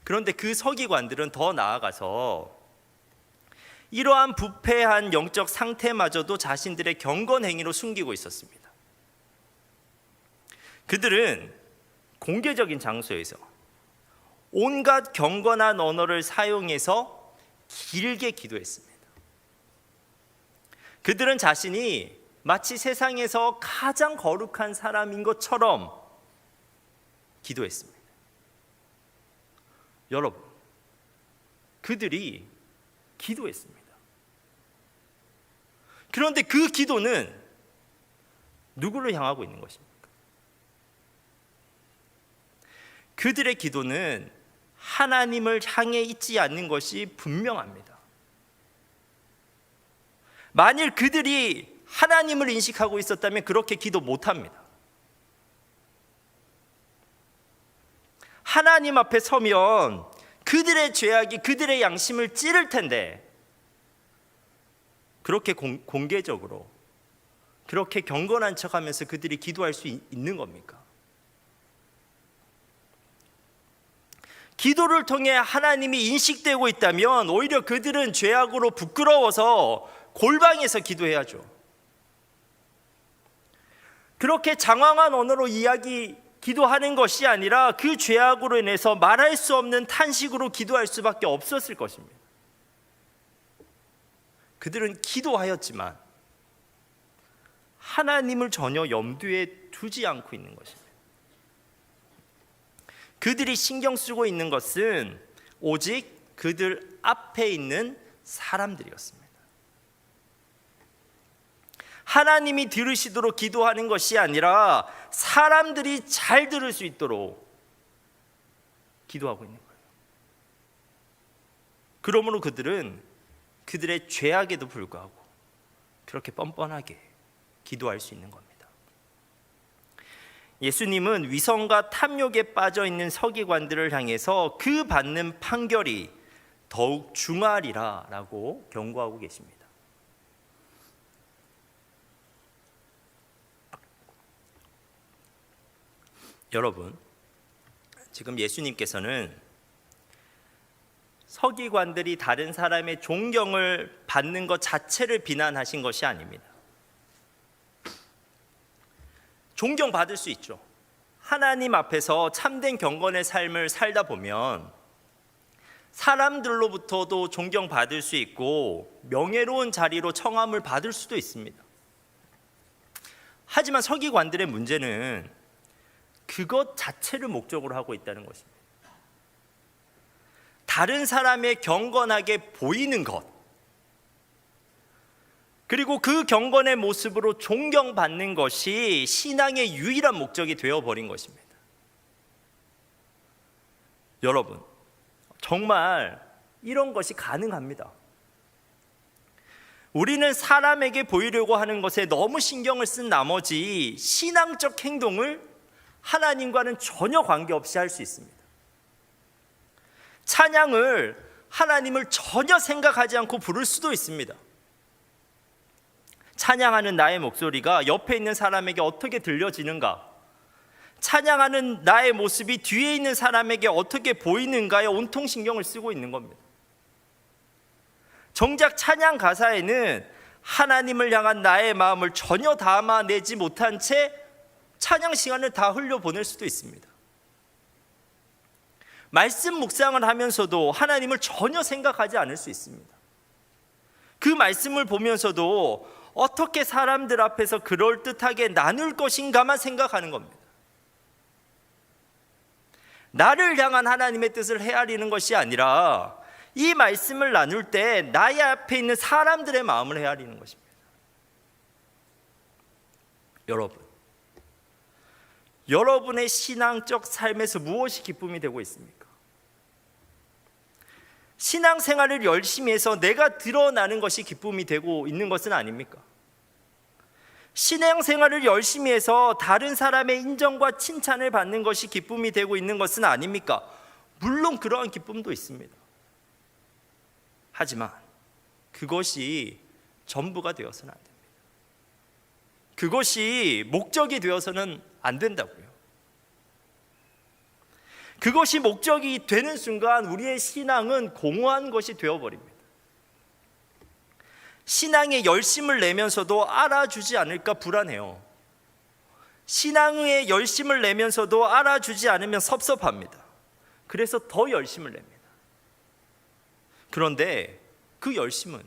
그런데 그 서기관들은 더 나아가서 이러한 부패한 영적 상태마저도 자신들의 경건 행위로 숨기고 있었습니다. 그들은 공개적인 장소에서 온갖 경건한 언어를 사용해서 길게 기도했습니다. 그들은 자신이 마치 세상에서 가장 거룩한 사람인 것처럼 기도했습니다. 여러분, 그들이 기도했습니다. 그런데 그 기도는 누구를 향하고 있는 것입니까? 그들의 기도는 하나님을 향해 있지 않는 것이 분명합니다. 만일 그들이 하나님을 인식하고 있었다면 그렇게 기도 못합니다. 하나님 앞에 서면 그들의 죄악이 그들의 양심을 찌를 텐데 그렇게 공개적으로 그렇게 경건한 척하면서 그들이 기도할 수 있는 겁니까? 기도를 통해 하나님이 인식되고 있다면 오히려 그들은 죄악으로 부끄러워서 골방에서 기도해야죠. 그렇게 장황한 언어로 기도하는 것이 아니라 그 죄악으로 인해서 말할 수 없는 탄식으로 기도할 수밖에 없었을 것입니다. 그들은 기도하였지만 하나님을 전혀 염두에 두지 않고 있는 것입니다. 그들이 신경 쓰고 있는 것은 오직 그들 앞에 있는 사람들이었습니다. 하나님이 들으시도록 기도하는 것이 아니라 사람들이 잘 들을 수 있도록 기도하고 있는 거예요. 그러므로 그들은 그들의 죄악에도 불구하고 그렇게 뻔뻔하게 기도할 수 있는 겁니다. 예수님은 위선과 탐욕에 빠져 있는 서기관들을 향해서 그 받는 판결이 더욱 중하리라라고 경고하고 계십니다. 여러분, 지금 예수님께서는 서기관들이 다른 사람의 존경을 받는 것 자체를 비난하신 것이 아닙니다. 존경받을 수 있죠. 하나님 앞에서 참된 경건의 삶을 살다 보면 사람들로부터도 존경받을 수 있고 명예로운 자리로 청함을 받을 수도 있습니다. 하지만 서기관들의 문제는 그것 자체를 목적으로 하고 있다는 것입니다. 다른 사람의 경건하게 보이는 것, 그리고 그 경건의 모습으로 존경받는 것이 신앙의 유일한 목적이 되어버린 것입니다. 여러분, 정말 이런 것이 가능합니다. 우리는 사람에게 보이려고 하는 것에 너무 신경을 쓴 나머지 신앙적 행동을 하나님과는 전혀 관계없이 할 수 있습니다. 찬양을 하나님을 전혀 생각하지 않고 부를 수도 있습니다. 찬양하는 나의 목소리가 옆에 있는 사람에게 어떻게 들려지는가? 찬양하는 나의 모습이 뒤에 있는 사람에게 어떻게 보이는가에 온통 신경을 쓰고 있는 겁니다. 정작 찬양 가사에는 하나님을 향한 나의 마음을 전혀 담아내지 못한 채 찬양 시간을 다 흘려보낼 수도 있습니다. 말씀 묵상을 하면서도 하나님을 전혀 생각하지 않을 수 있습니다. 그 말씀을 보면서도 어떻게 사람들 앞에서 그럴듯하게 나눌 것인가만 생각하는 겁니다. 나를 향한 하나님의 뜻을 헤아리는 것이 아니라 이 말씀을 나눌 때 나의 앞에 있는 사람들의 마음을 헤아리는 것입니다. 여러분의 신앙적 삶에서 무엇이 기쁨이 되고 있습니까? 신앙생활을 열심히 해서 내가 드러나는 것이 기쁨이 되고 있는 것은 아닙니까? 신앙생활을 열심히 해서 다른 사람의 인정과 칭찬을 받는 것이 기쁨이 되고 있는 것은 아닙니까? 물론 그러한 기쁨도 있습니다. 하지만 그것이 전부가 되어서는 안 됩니다. 그것이 목적이 되어서는 안 된다고요. 그것이 목적이 되는 순간 우리의 신앙은 공허한 것이 되어버립니다. 신앙에 열심을 내면서도 알아주지 않을까 불안해요. 신앙에 열심을 내면서도 알아주지 않으면 섭섭합니다. 그래서 더 열심을 냅니다. 그런데 그 열심은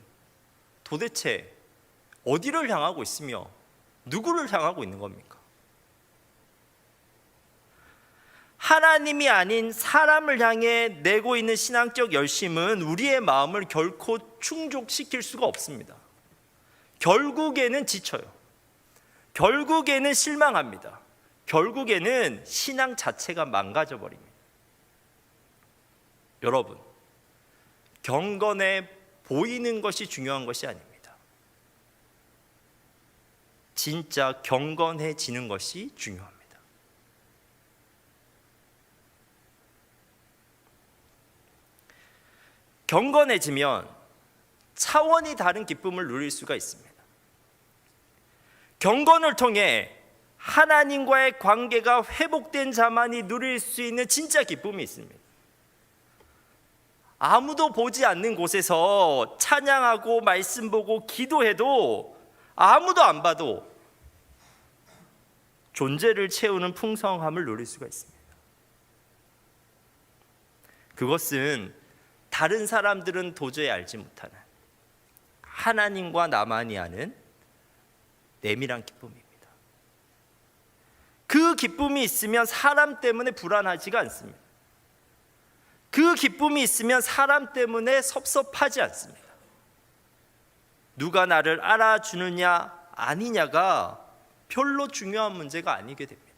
도대체 어디를 향하고 있으며 누구를 향하고 있는 겁니까? 하나님이 아닌 사람을 향해 내고 있는 신앙적 열심은 우리의 마음을 결코 충족시킬 수가 없습니다. 결국에는 지쳐요. 결국에는 실망합니다. 결국에는 신앙 자체가 망가져 버립니다. 여러분, 경건해 보이는 것이 중요한 것이 아닙니다. 진짜 경건해지는 것이 중요합니다. 경건해지면 차원이 다른 기쁨을 누릴 수가 있습니다. 경건을 통해 하나님과의 관계가 회복된 자만이 누릴 수 있는 진짜 기쁨이 있습니다. 아무도 보지 않는 곳에서 찬양하고 말씀 보고 기도해도 아무도 안 봐도 존재를 채우는 풍성함을 누릴 수가 있습니다. 그것은 다른 사람들은 도저히 알지 못하는 하나님과 나만이 아는 내밀한 기쁨입니다. 그 기쁨이 있으면 사람 때문에 불안하지가 않습니다. 그 기쁨이 있으면 사람 때문에 섭섭하지 않습니다. 누가 나를 알아주느냐 아니냐가 별로 중요한 문제가 아니게 됩니다.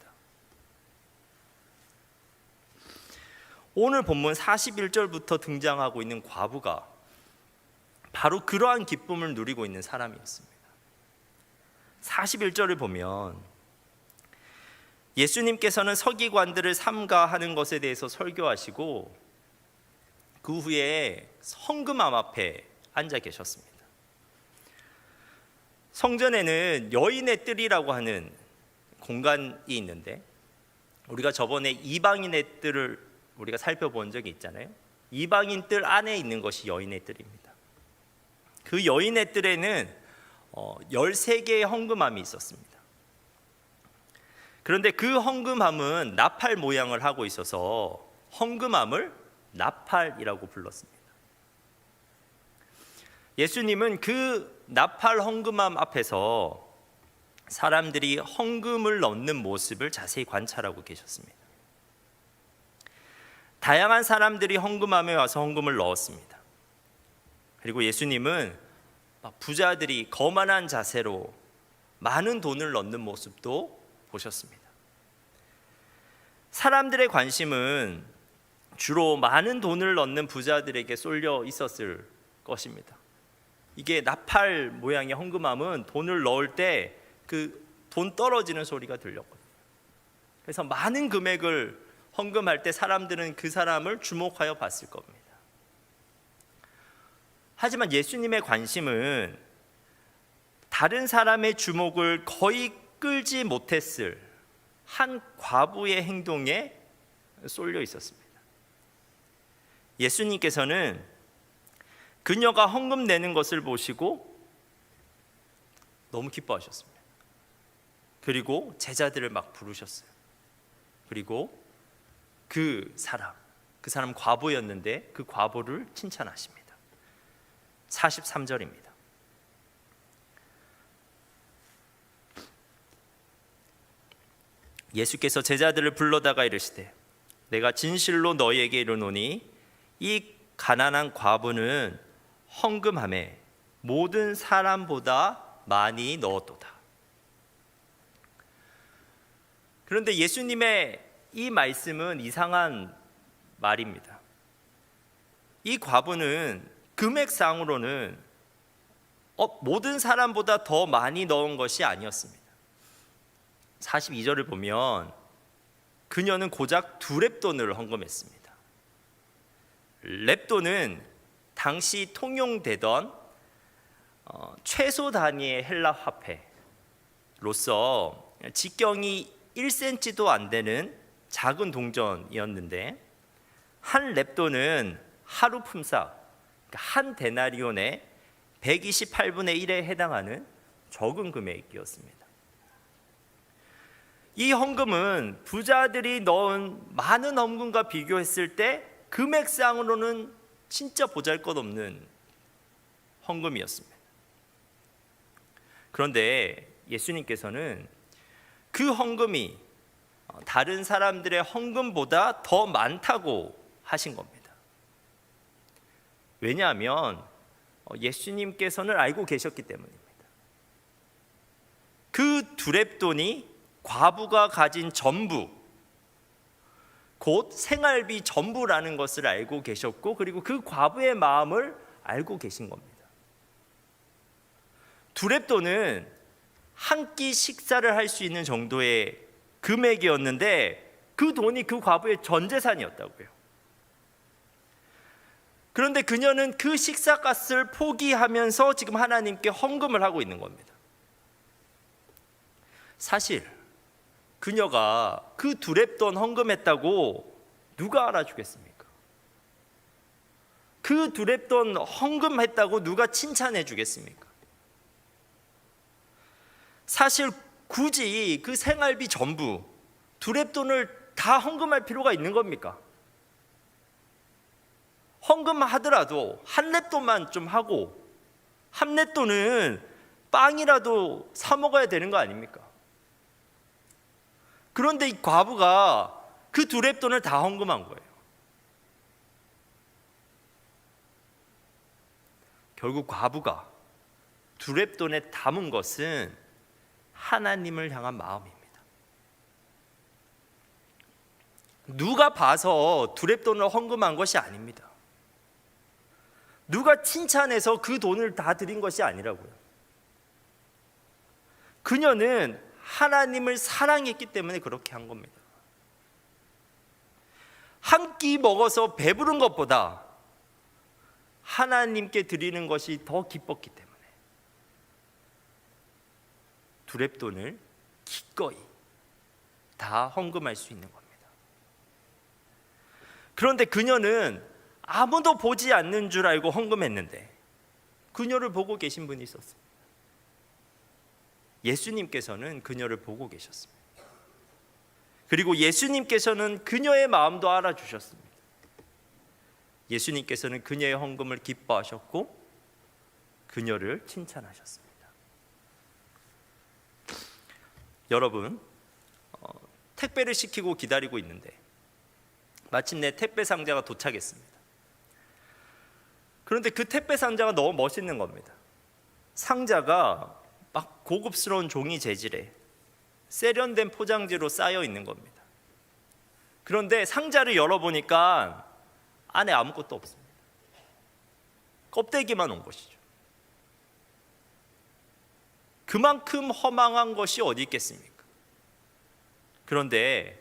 오늘 본문 41절부터 등장하고 있는 과부가 바로 그러한 기쁨을 누리고 있는 사람이었습니다. 41절을 보면 예수님께서는 서기관들을 삼가하는 것에 대해서 설교하시고 그 후에 헌금함 앞에 앉아 계셨습니다. 성전에는 여인의 뜰이라고 하는 공간이 있는데 우리가 저번에 이방인의 뜰을 우리가 살펴본 적이 있잖아요. 이방인 뜰 안에 있는 것이 여인의 뜰입니다. 그 여인의 뜰에는 13개의 헌금함이 있었습니다. 그런데 그 헌금함은 나팔 모양을 하고 있어서 헌금함을 나팔이라고 불렀습니다. 예수님은 그 나팔 헌금함 앞에서 사람들이 헌금을 넣는 모습을 자세히 관찰하고 계셨습니다. 다양한 사람들이 헌금함에 와서 헌금을 넣었습니다. 그리고 예수님은 부자들이 거만한 자세로 많은 돈을 넣는 모습도 보셨습니다. 사람들의 관심은 주로 많은 돈을 넣는 부자들에게 쏠려 있었을 것입니다. 이게 나팔 모양의 헌금함은 돈을 넣을 때 그 돈 떨어지는 소리가 들렸거든요. 그래서 많은 금액을 헌금할 때 사람들은 그 사람을 주목하여 봤을 겁니다. 하지만 예수님의 관심은 다른 사람의 주목을 거의 끌지 못했을 한 과부의 행동에 쏠려 있었습니다. 예수님께서는 그녀가 헌금 내는 것을 보시고 너무 기뻐하셨습니다. 그리고 제자들을 막 부르셨어요. 그리고 그 사람 과부였는데 그 과부를 칭찬하십니다. 43절입니다. 예수께서 제자들을 불러다가 이르시되 내가 진실로 너희에게 이르노니 이 가난한 과부는 헌금함에 모든 사람보다 많이 넣었도다. 그런데 예수님의 이 말씀은 이상한 말입니다. 이 과부는 금액상으로는 모든 사람보다 더 많이 넣은 것이 아니었습니다. 42절을 보면 그녀는 고작 2렙돈을 헌금했습니다. 렙돈은 당시 통용되던 최소 단위의 헬라 화폐로서 직경이 1cm도 안 되는 작은 동전이었는데 한 렙돈은 하루 품삯, 한 데나리온의 128분의 1에 해당하는 적은 금액이었습니다. 이 헌금은 부자들이 넣은 많은 헌금과 비교했을 때 금액상으로는 진짜 보잘것없는 헌금이었습니다. 그런데 예수님께서는 그 헌금이 다른 사람들의 헌금보다 더 많다고 하신 겁니다. 왜냐하면 예수님께서는 알고 계셨기 때문입니다. 그 2렙돈이 과부가 가진 전부, 곧 생활비 전부라는 것을 알고 계셨고 그리고 그 과부의 마음을 알고 계신 겁니다. 2렙돈은 한 끼 식사를 할 수 있는 정도의 금액이었는데 그 돈이 그 과부의 전 재산이었다고요. 그런데 그녀는 그 식사값을 포기하면서 지금 하나님께 헌금을 하고 있는 겁니다. 사실 그녀가 그 2렙돈 헌금했다고 누가 알아주겠습니까? 그 2렙돈 헌금했다고 누가 칭찬해 주겠습니까? 사실 굳이 그 생활비 전부 2렙돈을 다 헌금할 필요가 있는 겁니까? 헌금하더라도 1렙돈만 좀 하고 1렙돈은 빵이라도 사 먹어야 되는 거 아닙니까? 그런데 이 과부가 그 2렙돈을 다 헌금한 거예요. 결국 과부가 2렙돈에 담은 것은 하나님을 향한 마음입니다. 누가 봐서 2렙돈을 헌금한 것이 아닙니다. 누가 칭찬해서 그 돈을 다 드린 것이 아니라고요. 그녀는 하나님을 사랑했기 때문에 그렇게 한 겁니다. 한 끼 먹어서 배부른 것보다 하나님께 드리는 것이 더 기뻤기 때문에 2렙돈을 기꺼이 다 헌금할 수 있는 겁니다. 그런데 그녀는 아무도 보지 않는 줄 알고 헌금했는데 그녀를 보고 계신 분이 있었습니다. 예수님께서는 그녀를 보고 계셨습니다. 그리고 예수님께서는 그녀의 마음도 알아주셨습니다. 예수님께서는 그녀의 헌금을 기뻐하셨고 그녀를 칭찬하셨습니다. 여러분, 택배를 시키고 기다리고 있는데 마침내 택배 상자가 도착했습니다. 그런데 그 택배 상자가 너무 멋있는 겁니다. 상자가 막 고급스러운 종이 재질에 세련된 포장지로 쌓여 있는 겁니다. 그런데 상자를 열어보니까 안에 아무것도 없습니다. 껍데기만 온 것이죠. 그만큼 허망한 것이 어디 있겠습니까? 그런데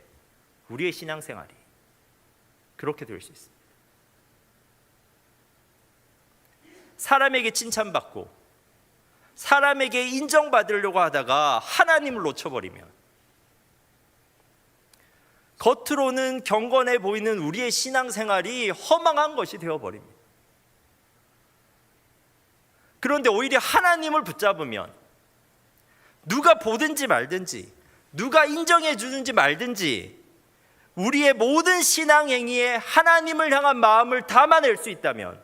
우리의 신앙생활이 그렇게 될 수 있습니다. 사람에게 칭찬받고 사람에게 인정받으려고 하다가 하나님을 놓쳐버리면 겉으로는 경건해 보이는 우리의 신앙생활이 허망한 것이 되어버립니다. 그런데 오히려 하나님을 붙잡으면 누가 보든지 말든지 누가 인정해 주든지 말든지 우리의 모든 신앙 행위에 하나님을 향한 마음을 담아낼 수 있다면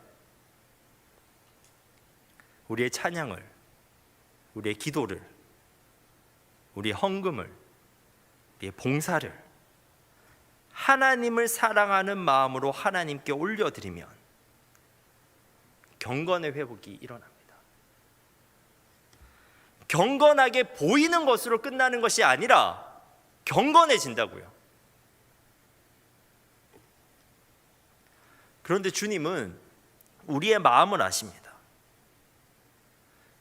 우리의 찬양을, 우리의 기도를, 우리의 헌금을, 우리의 봉사를 하나님을 사랑하는 마음으로 하나님께 올려드리면 경건의 회복이 일어납니다. 경건하게 보이는 것으로 끝나는 것이 아니라 경건해진다고요. 그런데 주님은 우리의 마음을 아십니다.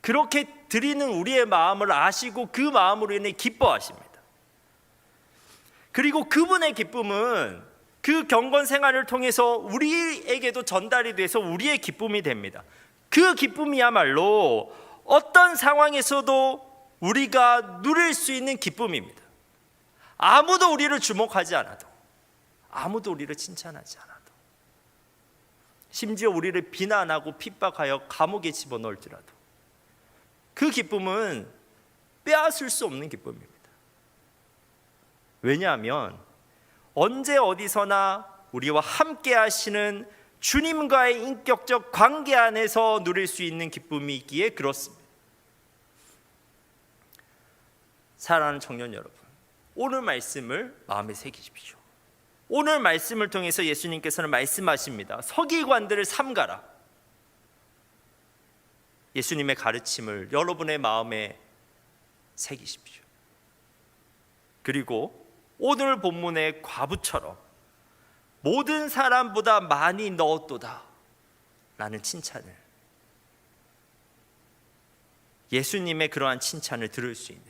그렇게 드리는 우리의 마음을 아시고 그 마음으로 인해 기뻐하십니다. 그리고 그분의 기쁨은 그 경건 생활을 통해서 우리에게도 전달이 돼서 우리의 기쁨이 됩니다. 그 기쁨이야말로 어떤 상황에서도 우리가 누릴 수 있는 기쁨입니다. 아무도 우리를 주목하지 않아도, 아무도 우리를 칭찬하지 않아도, 심지어 우리를 비난하고 핍박하여 감옥에 집어넣을지라도 그 기쁨은 빼앗을 수 없는 기쁨입니다. 왜냐하면 언제 어디서나 우리와 함께 하시는 주님과의 인격적 관계 안에서 누릴 수 있는 기쁨이 있기에 그렇습니다. 사랑하는 청년 여러분, 오늘 말씀을 마음에 새기십시오. 오늘 말씀을 통해서 예수님께서는 말씀하십니다. 서기관들을 삼가라. 예수님의 가르침을 여러분의 마음에 새기십시오. 그리고 오늘 본문의 과부처럼 모든 사람보다 많이 넣었도다 라는 칭찬을, 예수님의 그러한 칭찬을 들을 수 있는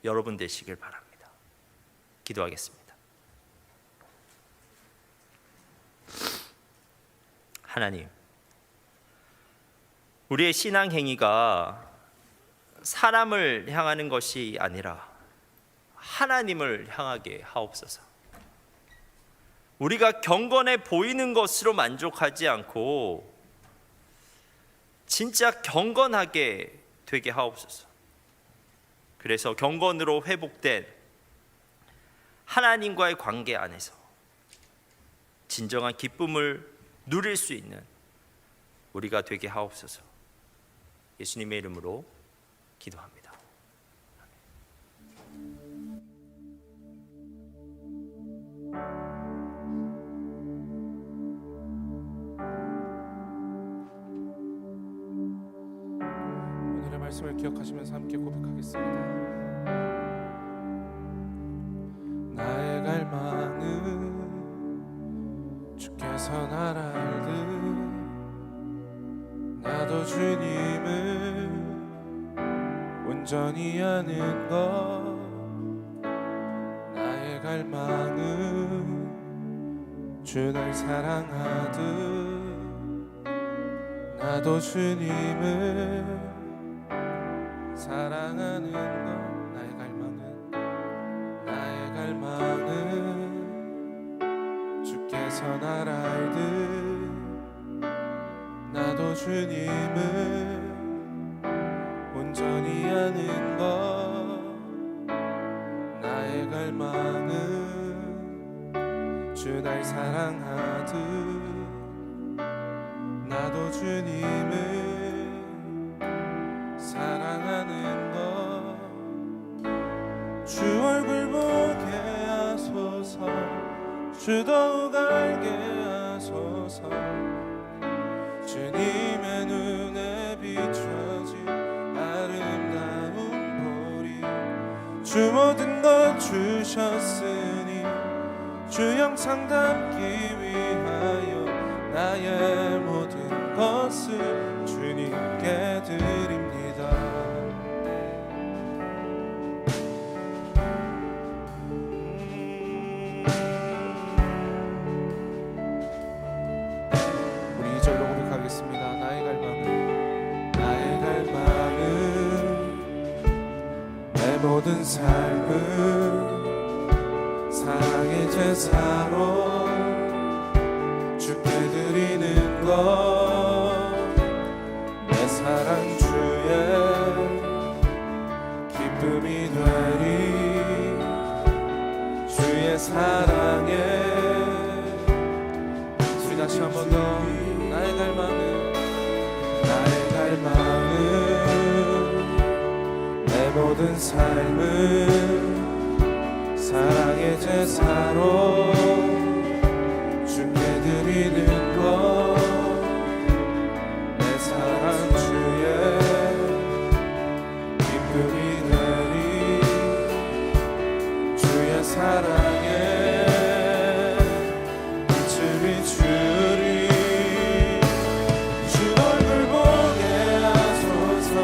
여러분 되시길 바랍니다. 기도하겠습니다. 하나님, 우리의 신앙 행위가 사람을 향하는 것이 아니라 하나님을 향하게 하옵소서. 우리가 경건해 보이는 것으로 만족하지 않고 진짜 경건하게 되게 하옵소서. 그래서 경건으로 회복된 하나님과의 관계 안에서 진정한 기쁨을 누릴 수 있는 우리가 되게 하옵소서. 예수님의 이름으로 기도합니다. 오늘의 말씀을 기억하시면서 함께 고백하겠습니다. 나의 갈망은 주께서 날 알듯 나도 주님을 온전히 아는 것. 나의 갈망은 주 날 사랑하듯 나도 주님을 사랑하는 것. 나의 갈망은 주께서 날 알듯 나도 주님을 온전히 아는 것. 나의 갈망은 주 날 사랑하듯 나도 주님을 사랑하는 것. 주 얼굴 보게 하소서. 주 더욱 알게 하소서. 주님의 눈에 비춰진 아름다운 보리. 주 모든 것 주셨으니 주 형상 담기 위하여 나의 모든 것을 주님께 드립니다. 우리 2절로 고백하겠습니다. 나의 갈망은 내 모든 삶은 사랑의 제사로 주께 드리는 것. 내 사랑 주의 기쁨이 되리. 주의 사랑에 우리 다시 한 번 더. 나의 갈망은 내 모든 삶은 사랑의 제사로 주께 드리는 것. 내 사랑 주의 기쁨이 되리. 주의 사랑에 빛을 비추리. 주 얼굴 보게 하소서.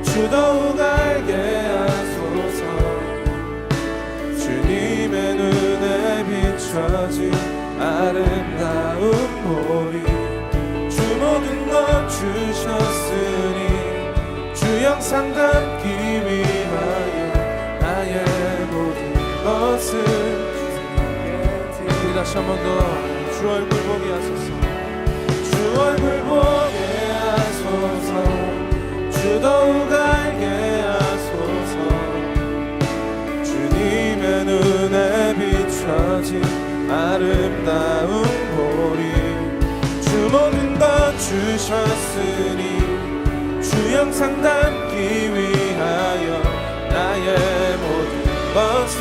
주 더욱 알게 하소서. 주님의 눈에 비춰진 아름다운 보리. 주 모든 것 주셨으니 주 형상 담기 위하여 나의 모든 것을 우리 다시 한 번 더. 주 얼굴 보게 하소서. 주 얼굴 보게 하소서. 주 더욱 알게 하소서. 주님의 눈에 비춰진 아름다운 보리. 주 모든 것 주셨으니 주 형상 담기 위하여 나의 모든 것을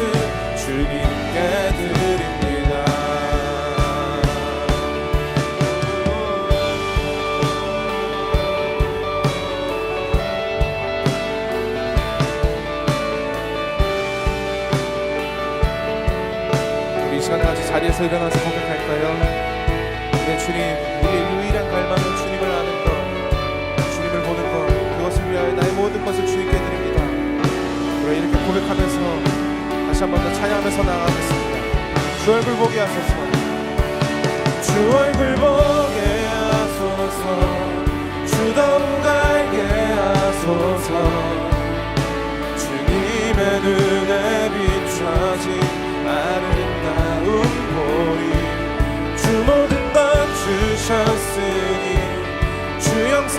주님께 드립니다. 우리 이 시간에 같이 자리에서 일어나서 고백할까요? 네, 주님, 우리의 유일한 갈망은 주님을 아는 것, 주님을 보는 것, 그것을 위하여 나의 모든 것을 주님께 드립니다. 우리가 이렇게 고백하면서 다시 한 번 더 찬양하면서 나아가겠습니다. 주 얼굴 보게 하소서. 주 얼굴 보게 하소서. 주 더욱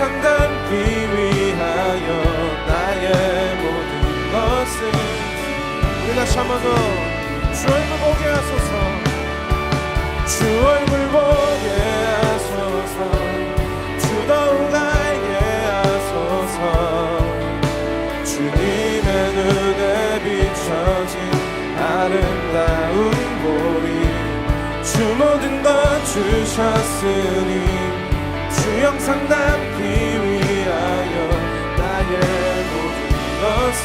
영상 담기 위하여 나의 모든 것을 우리 다시 한 번 더 주 얼굴 보게 하소서 주 얼굴 보게 하소서 주 더욱 알게 하소서 주님의 눈에 비춰진 아름다운 보리 주 모든 것 주셨으니 주 영상 담기 위하여 나의 모든 것을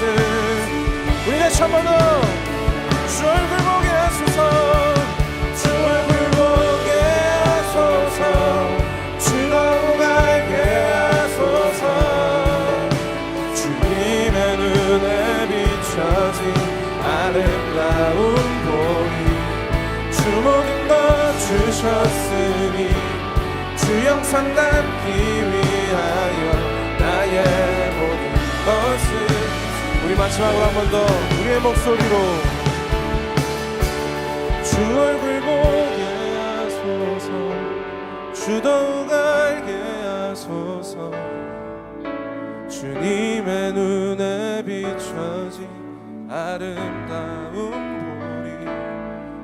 우리 다시 한 번 더 주 얼굴 보게 하소서 주 얼굴 보게 하소서 주 더욱 알게 하소서 주님의 눈에 비춰진 아름다운 보리 주 모든 것 주셨으니 주 영상 담기 위하여 나의 모든 것을 우리 마지막으로 한 번 더 우리의 목소리로 주 얼굴 보게 하소서 주 더욱 알게 하소서 주님의 눈에 비춰진 아름다운 보리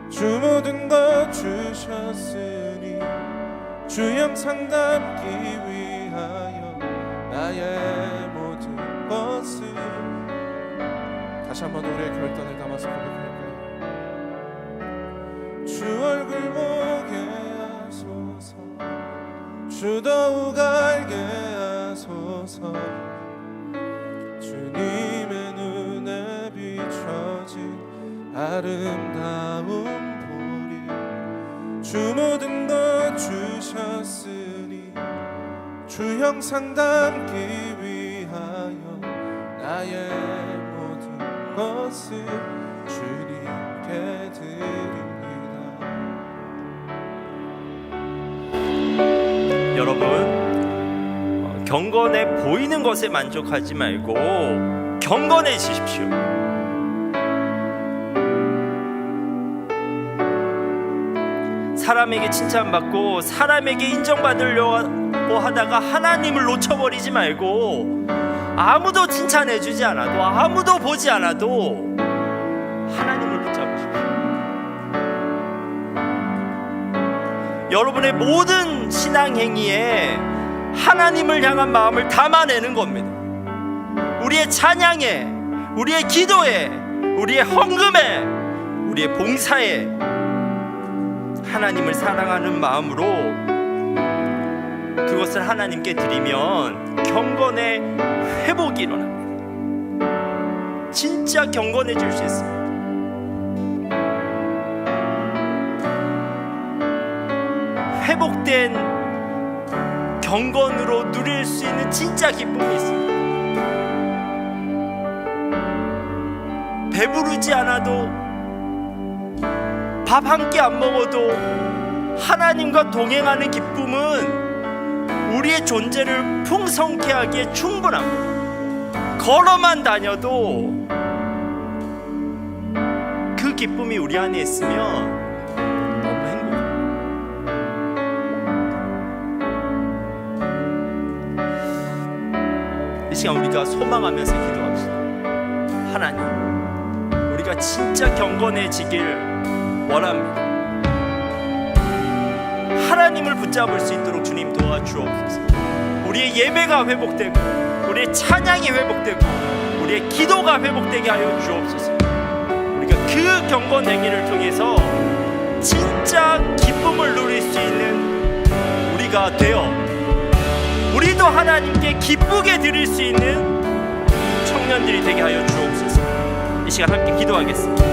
주 모든 것 주셨으니 주 영상 담기 위하여 나의 모든 것을 다시 한번 우리의 결단을 담아서 고백할까요? 주 얼굴 보게 하소서 주 더욱 알게 하소서 주님의 눈에 비춰진 아름다운 보리 주 모든 것 주셨으니 주 형상 담기 위하여 나의 모든 것을 주님께 드립니다. 여러분, 경건해 보이는 것에 만족하지 말고 경건해지십시오. 사람에게 칭찬받고 사람에게 인정받으려고 하다가 하나님을 놓쳐버리지 말고, 아무도 칭찬해주지 않아도 아무도 보지 않아도 하나님을 붙잡으십시오. 여러분의 모든 신앙 행위에 하나님을 향한 마음을 담아내는 겁니다. 우리의 찬양에, 우리의 기도에, 우리의 헌금에, 우리의 봉사에 하나님을 사랑하는 마음으로 그것을 하나님께 드리면 경건의 회복이 일어납니다. 진짜 경건해질 수 있습니다. 회복된 경건으로 누릴 수 있는 진짜 기쁨이 있습니다. 배부르지 않아도, 밥 한 끼 안 먹어도 하나님과 동행하는 기쁨은 우리의 존재를 풍성케 하기에 충분합니다. 걸어만 다녀도 그 기쁨이 우리 안에 있으면 너무 행복해요. 이 시간 우리가 소망하면서 기도합시다. 하나님, 우리가 진짜 경건해지길 원합니다. 하나님을 붙잡을 수 있도록 주님 도와주옵소서. 우리의 예배가 회복되고, 우리의 찬양이 회복되고, 우리의 기도가 회복되게 하여 주옵소서. 우리가 그 경건 행위를 통해서 진짜 기쁨을 누릴 수 있는 우리가 되어, 우리도 하나님께 기쁘게 드릴 수 있는 청년들이 되게 하여 주옵소서. 이 시간 함께 기도하겠습니다.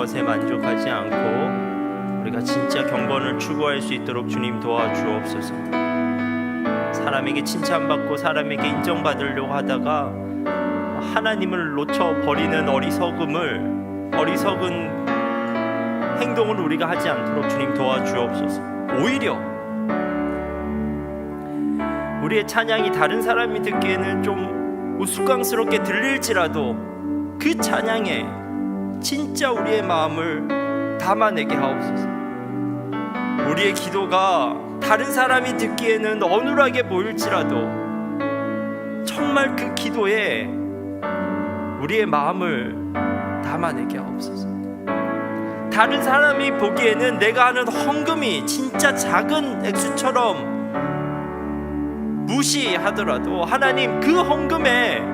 것에 만족하지 않고 우리가 진짜 경건을 추구할 수 있도록 주님 도와주옵소서. 사람에게 칭찬받고 사람에게 인정받으려고 하다가 하나님을 놓쳐버리는 어리석은 행동을 우리가 하지 않도록 주님 도와주옵소서. 오히려 우리의 찬양이 다른 사람이 듣기에는 좀 우스꽝스럽게 들릴지라도 그 찬양에 진짜 우리의 마음을 담아내게 하옵소서. 우리의 기도가 다른 사람이 듣기에는 어눌하게 보일지라도 정말 그 기도에 우리의 마음을 담아내게 하옵소서. 다른 사람이 보기에는 내가 하는 헌금이 진짜 작은 액수처럼 무시하더라도 하나님 그 헌금에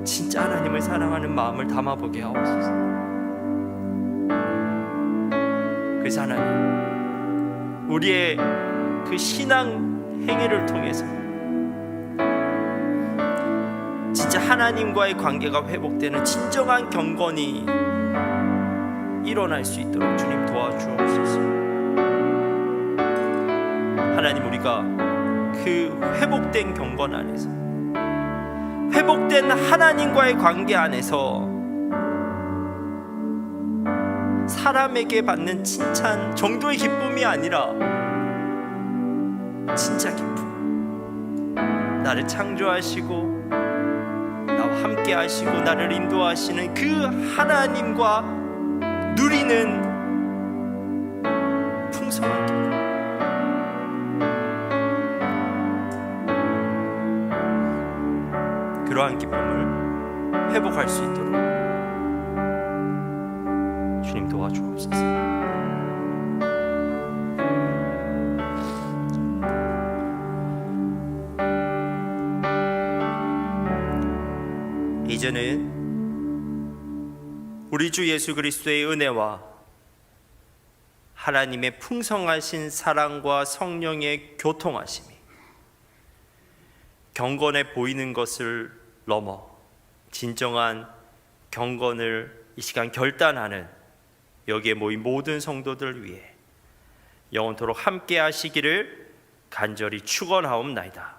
진짜 하나님을 사랑하는 마음을 담아보게 하옵소서. 그래서 하나님 우리의 그 신앙 행위를 통해서 진짜 하나님과의 관계가 회복되는 진정한 경건이 일어날 수 있도록 주님 도와주옵소서. 하나님 우리가 그 회복된 경건 안에서 회복된 하나님과의 관계 안에서 사람에게 받는 칭찬 정도의 기쁨이 아니라 진짜 기쁨, 나를 창조하시고 나와 함께 하시고 나를 인도하시는 그 하나님과 누리는 풍성한 기쁨, 그러한 기쁨을 회복할 수 있도록 주님 도와주옵소서. 이제는 우리 주 예수 그리스도의 은혜와 하나님의 풍성하신 사랑과 성령의 교통하심이 경건해 보이는 것을 넘어 진정한 경건을 이 시간 결단하는 여기에 모인 모든 성도들 위해 영원토록 함께 하시기를 간절히 축원하옵나이다.